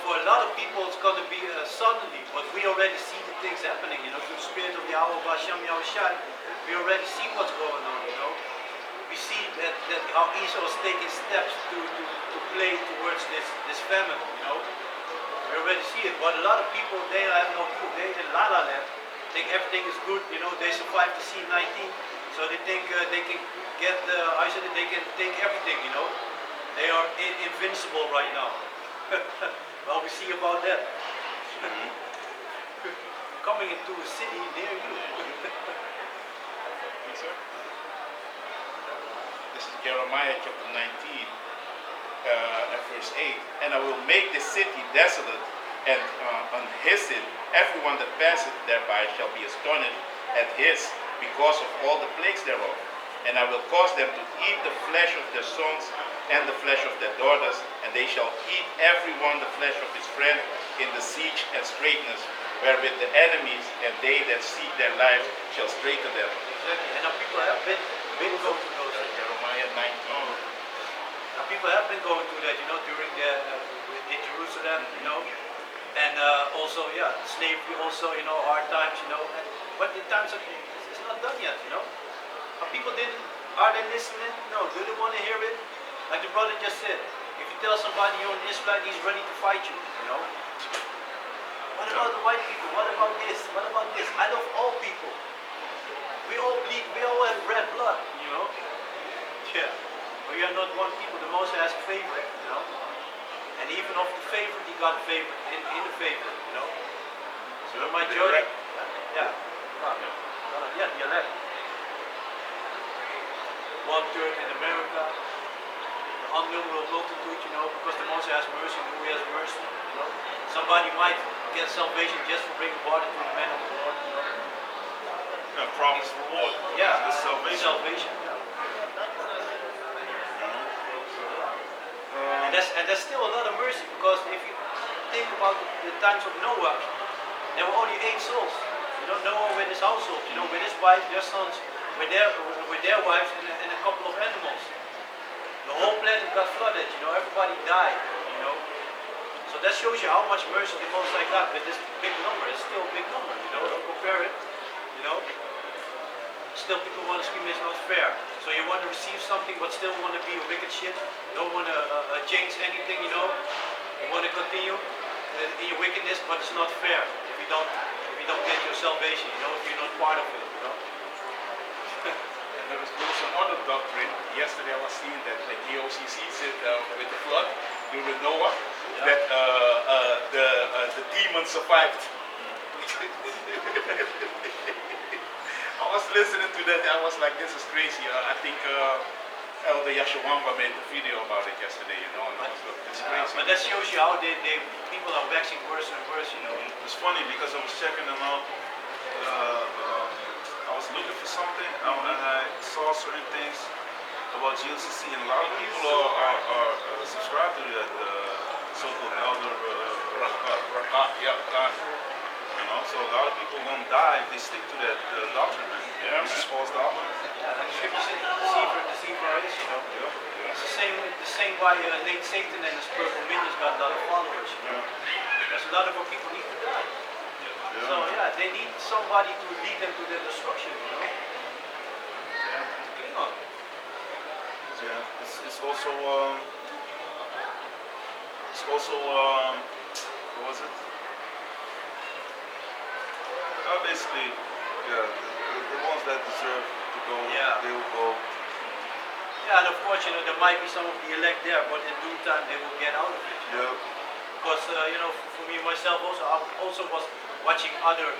for a lot of people it's going to be suddenly, but we already see the things happening, through the spirit of Yahweh Bashem Yahushai. We already see what's going on, We see that how Esau is taking steps to play towards this famine, We already see it, but a lot of people, they have no clue. They in La La Land, think everything is good, They survived the C-19, so they think they can get they can take everything, They are invincible right now. Well, we see about that. Coming into a city near you. Yes, sir. This is Jeremiah chapter 19. At verse 8, and I will make the city desolate, and unhis it, everyone that passeth thereby shall be astonished at his, because of all the plagues thereof. And I will cause them to eat the flesh of their sons and the flesh of their daughters, and they shall eat every one the flesh of his friend in the siege and straitness, wherewith the enemies and they that seek their lives shall straiten them. Exactly. And now people have been going through those. Jeremiah 19. Now people have been going through that, during in Jerusalem, and also, slavery also, hard times, but the times it's not done yet, But people are they listening? No, do they want to hear it? Like the brother just said, if you tell somebody you're an Israelite, he's ready to fight you, What about the white people? What about this? What about this? I love all people. We all bleed, we all have red blood, Yeah. But we are not one people. The Most High has a favorite, And even of the favorite, he got a favorite in the favorite, So my judge. Yeah. Yeah, the elect. 1/3 in America. The unnumberable multitude, because the Most High has mercy, and who he has mercy, Somebody might get salvation just for bringing water to the man of the Lord, Promised reward. Yeah, It's salvation. Yeah. And there's still a lot of mercy, because if you think about the times of Noah, there were only 8 souls. Noah with his household, with his wife, their sons, with their wives, and a couple of animals. The whole planet got flooded. Everybody died. So that shows you how much mercy the Most High got with this big number. It's still a big number. Don't compare it. Still people want to scream it's not fair. So you want to receive something but still want to be a wicked shit. Don't want to change anything, You want to continue in your wickedness, but it's not fair if you don't get your salvation, if you're not part of it, And there was also another doctrine. Yesterday I was seeing that the OCC said with the flood during Noah, that the demons survived. I was listening to that. I was like, this is crazy. I think Elder Yashawamba made a video about it yesterday. You know, and I was like, it's crazy. But that shows you how people are waxing worse and worse, you know. It's funny because I was checking them out. I was looking for something and I saw certain things about GLCC, and a lot of people are subscribed to that so-called elder Rakat, yeah, God. you know. So a lot of people are gonna die if they stick to that doctrine, man. Yeah, This is man. false doctrine. Yeah, like Scripture says, deceiver is, you know. It's the same why Nate Satan and his purple minions got a lot of followers, you know. There's a lot of our people need to die. So yeah, they need somebody to lead them to their destruction, you know. Hang on. Yeah, it's also what was it? Basically, yeah, the ones that deserve to go, Yeah. they will go. Yeah, and of course, you know, there might be some of the elect there, but in due time they will get out of it. Yeah. Because you know, for me myself also, I also was watching other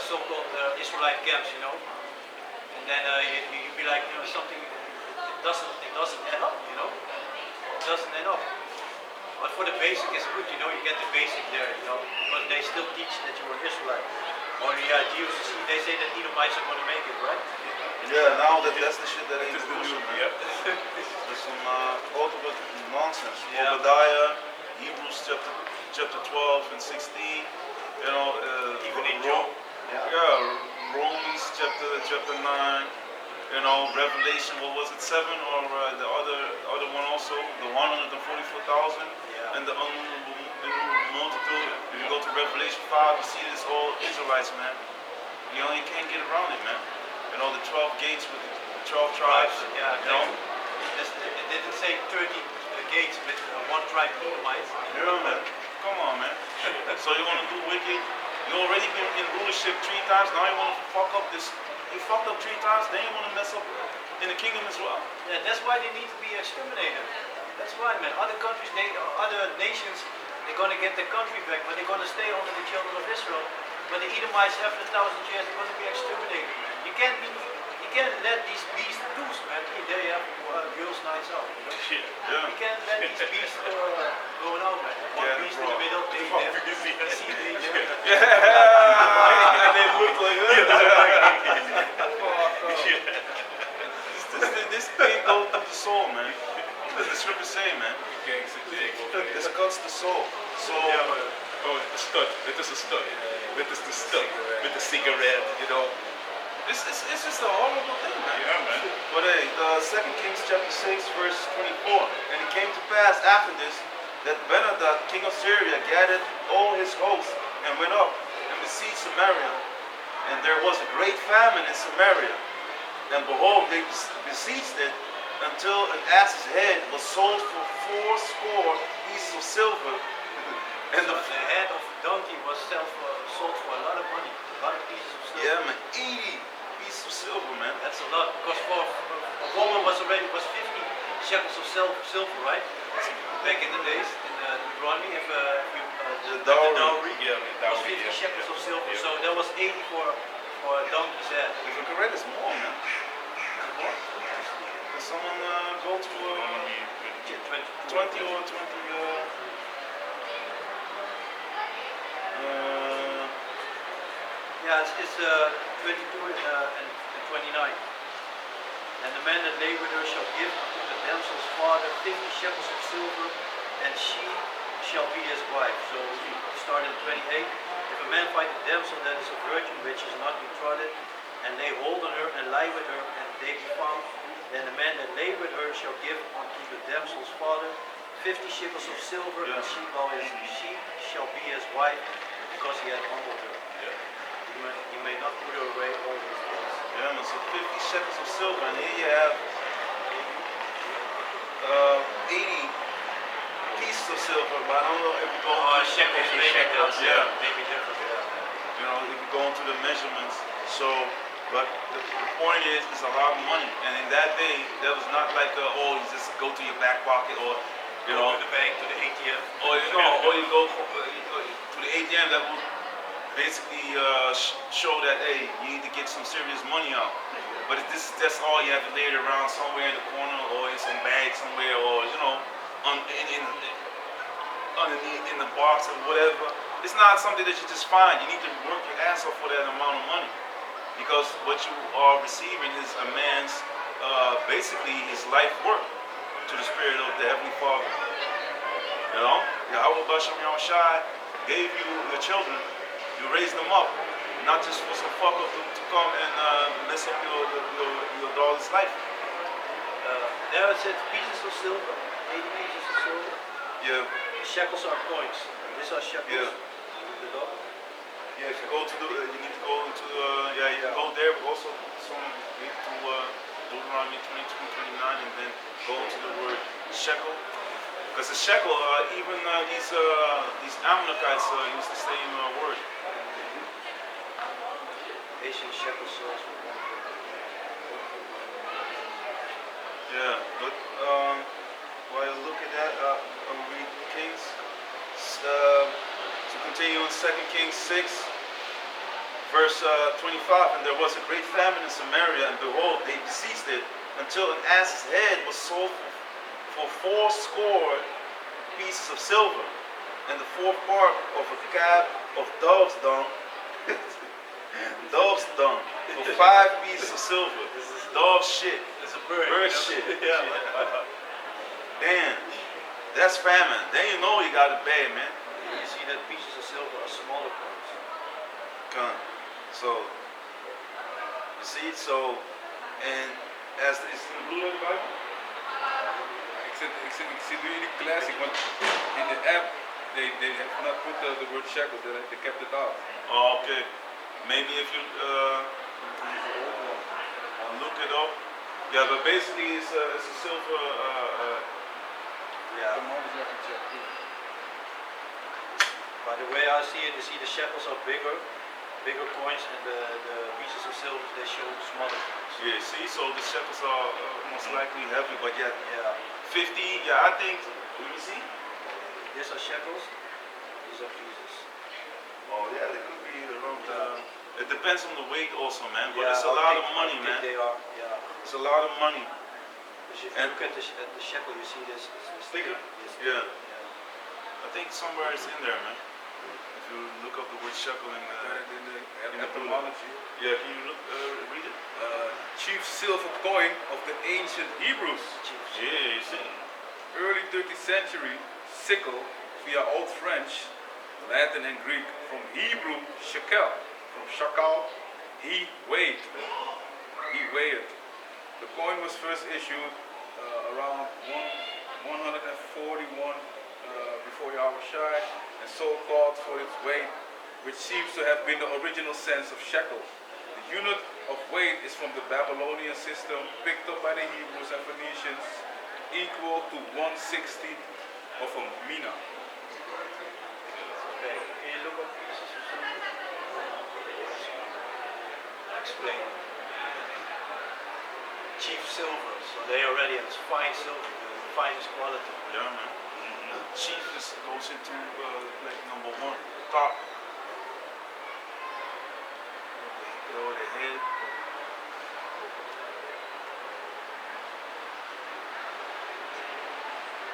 so-called Israelite camps, you know, and then you be like, you know, something it doesn't add up, you know, it doesn't add up. But for the basic, it's good, you know, you get the basic there, you know, because they still teach that you are Israelite. Only Jesus, they say that Edomites are going to make it, right? Yeah, now that's the shit that ain't This is the bullshit, new, man. yeah. There's some ultimate nonsense. Yeah. Obadiah, Hebrews chapter 12 and 16, you know, Even in Job. yeah, Romans chapter 9, you know, Revelation, what was it, 7, or the other one also, the 144,000, Yeah. and the innumerable multitude. If you go to Revelation 5, you see this all Israelites, man. You can't get around it, man. You know, the 12 gates with the 12 tribes, Yeah, you know. it didn't say 30 gates with one tribe Edomites. Yeah, man. Come on, man. So you want to do wicked? You already been in rulership 3 times. Now you want to fuck up this. You fucked up 3 times. Then you want to mess up in the kingdom as well. Yeah, that's why they need to be exterminated. That's why, man. Other countries, other nations, they're gonna get their country back, but they're gonna stay under the children of Israel. But the Edomites, after 1,000 years, they're gonna be exterminated, man. You can't let these beasts loose, man. They have girls' nights out. You know? Shit. Yeah. You can't let these beasts going out, man. One Yeah, beast bro. in the middle, they see they And they look like this can't go through the soul, man. That's the scripture say, man. Gangs and jigs. This cuts the soul. So Oh, the stud. Dit is een stud. Dit is de stud. With the cigarette, you know. it's just a horrible thing, man. Yeah, man. But hey, 2 Kings chapter 6, verse 24. And it came to pass after this that Benadad, king of Syria, gathered all his hosts and went up and besieged Samaria. And there was a great famine in Samaria. And behold, they besieged it until an ass's head was sold for 80 pieces of silver. And So the head of a donkey was sold for a lot of money, a lot of pieces of silver. yeah, man, 80 pieces of silver, man. That's a lot, because for a woman was 50 shekels of silver, right? Back in the days, in Deuteronomy, if you The dowry. Yeah, was 50 shekels of silver, so that was 80 for a donkey's head. If I'm correct, it's more, man. Can someone go to 20 or 20? Yeah, it's 22 and 29. And the man that lay with her shall give unto the damsel's father 50 shekels of silver, and she shall be his wife. So we start in 28. If a man find a damsel that is a virgin, which is not betrothed, and lay hold on her and lie with her, and they be found, then the man that lay with her shall give unto the damsel's father 50 shekels of silver, and she shall be his wife, because he had humbled her. You may not put her away all his days. Yeah, man, so 50 shekels of silver, and here you have 80 pieces of silver, but I don't know if you go Shekels, yeah. maybe different. You know, if you go into the measurements. So, but the point is, it's a lot of money, and in that day, that was not like, you just go to your back pocket, or you know, to the bank, to the ATM. or you go to the ATM. basically show that, hey, you need to get some serious money out. But if that's all you have to lay it around somewhere in the corner or in some bag somewhere or, underneath in the box or whatever, it's not something that you just find. You need to work your ass off for that amount of money. Because what you are receiving is a man's, basically his life work to the spirit of the Heavenly Father. Yahweh Basham Yahushai gave you your children, you raised them up, not just for some fuck up to come and mess up your daughter's life. There it says pieces of silver, 80 pieces of silver. Yeah. Shekels are coins. These are shekels. Yeah. Yeah, if you go to you need to go into you can go there, but also you need to Deuteronomy 22:29 and then go to the word shekel. Because the shekel, even these Amalekites use the same word. Asian shekel souls. Yeah, but while you look at that, I'll read Kings. To continue in 2 Kings 6, verse 25. And there was a great famine in Samaria, and behold, they besieged it until an ass's head was sold for 80 pieces of silver, and the fourth part of a cab of dove's dung, for 5 pieces of silver. This is dove shit. It's a bird. Bird shit. Yeah. Damn, that's famine. Then you know you got it bad, man. You see that pieces of silver are smaller coins. So, you see, and as it's in the blue letter Bible? Ik zit nu in die classic, want in de app, they have not put the word shekel, they kept it out. Oh, okay. Maybe if you look it up. Yeah, but basically it's a silver, Yeah. By the way I see it, you see the shekels are bigger coins, and the pieces of silver, they show smaller coins. Yeah, see, so the shekels are most likely heavy, but yet Yeah. 50, yeah, I think, let me see. These are shekels, these are pieces. Oh yeah, they could be around, it depends on the weight also, man, but Yeah, it's a lot of money, how man. thick they are, yeah. It's a lot of money. Because if you And- look at the shekel, you see this Thicker? This Yeah. yeah. I think somewhere it's in there, man. If you look up the word shekel in In the etymology. yeah, can you read it? Chief silver coin of the ancient Hebrews. Yeah, you see. Early 13th century, sickle via Old French, Latin and Greek, from Hebrew shekel, from shakal, he weighed. The coin was first issued around 141 before Yahushai, and so called for its weight, which seems to have been the original sense of shekel. The unit of weight is from the Babylonian system, picked up by the Hebrews and Phoenicians, equal to 1/60 of a mina. Okay, can you look up pieces of silver? Explain. Cheap silver, so they already have fine silver, the finest quality. Yeah, man. Chief goes into like number 1, top. The head.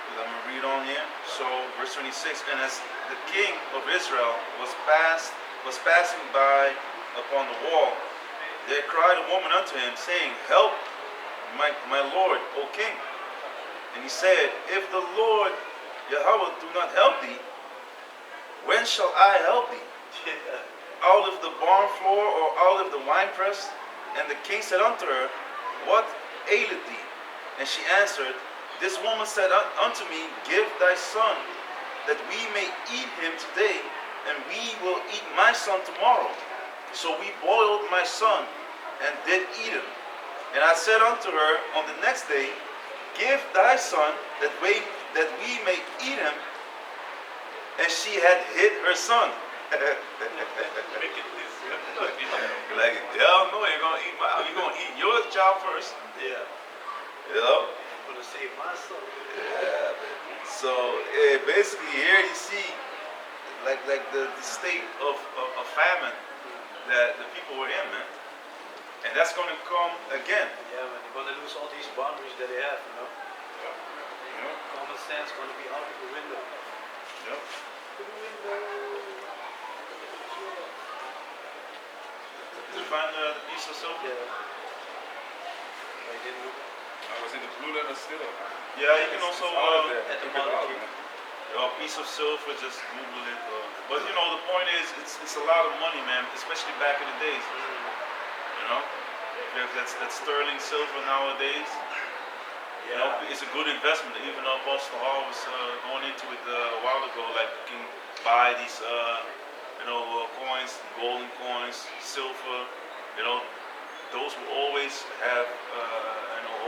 I'm gonna read on here. So, verse 26. And as the king of Israel was passing by upon the wall, there cried a woman unto him, saying, Help, my lord, O king. And he said, If the Lord Yahweh do not help thee, when shall I help thee? Out of the barn floor or out of the winepress? And the king said unto her, What aileth thee? And she answered, This woman said unto me, Give thy son, that we may eat him today, and we will eat my son tomorrow. So we boiled my son, and did eat him. And I said unto her on the next day, Give thy son, that we may eat him. And she had hid her son. Like, hell no, you're gonna eat your child first. Yeah. You know? I'm gonna save my son. Yeah. So basically here you see like the state of famine that the people were in, man. And that's going to come again. Yeah, man, they're gonna lose all these boundaries that they have, you know. Yeah. Common sense gonna be out of the window. Yep. Did you find the piece of silver? Yeah. I didn't look. I was in the blue letter still. Yeah, you can also At the market. a piece of silver, just Google it. But you know, the point is, it's a lot of money, man. Especially back in the days. You know, if you have that sterling silver nowadays, you know, it's a good investment. Even though Apostle Hall was going into it a while ago, like you can buy these, coins, golden coins, silver. You know, those will always have,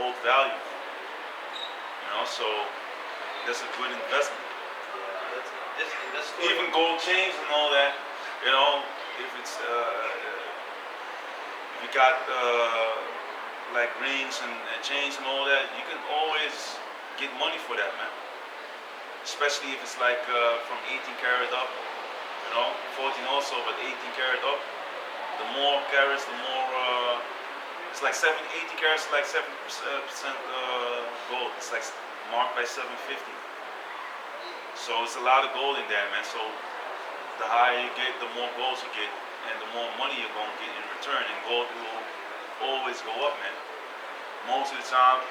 hold value. You know, so that's a good investment. That's Even gold chains and all that, you know, if it's if you got like rings and chains and all that, you can always get money for that, man. Especially if it's like from 18 karat up, you know, 14 also, but 18 karat up. The more carats, the more. It's like 18 carats, like 7% gold. It's like marked by 750. So it's a lot of gold in there, man. So the higher you get, the more gold you get, and the more money you're gonna get in return. And gold will always go up, man. Most of the time,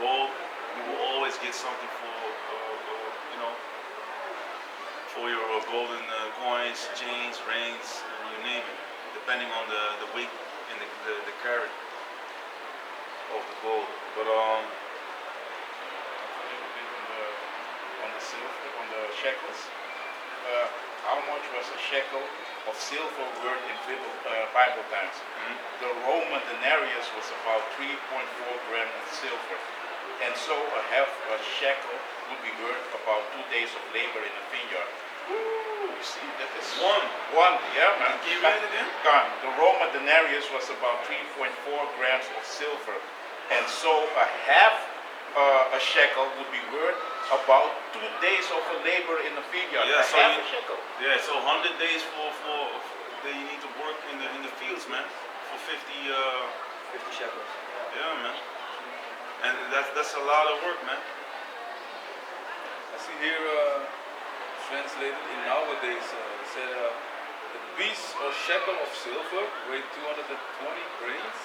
gold, you will always get something for, for your golden coins, chains, rings, you name it, depending on the weight and the carat of the gold. But on the silver, on the shekels, how much was a shekel of silver worth in Bible times? The Roman denarius was about 3.4 grams of silver, and so a half a shekel would be worth about 2 days of labor in a vineyard. You see, that is one, yeah, man. can you read it again? Gone. The Roman denarius was about 3.4 grams of silver, and so a half a shekel would be worth about 2 days of a labor in a vineyard. Yeah, a so half a shekel. Yeah, so 100 days for that you need to work in the fields, man. For 50 shekels. yeah, man. And that's a lot of work, man. I see here translated in nowadays, it said the piece or shekel of silver weighed 220 grains.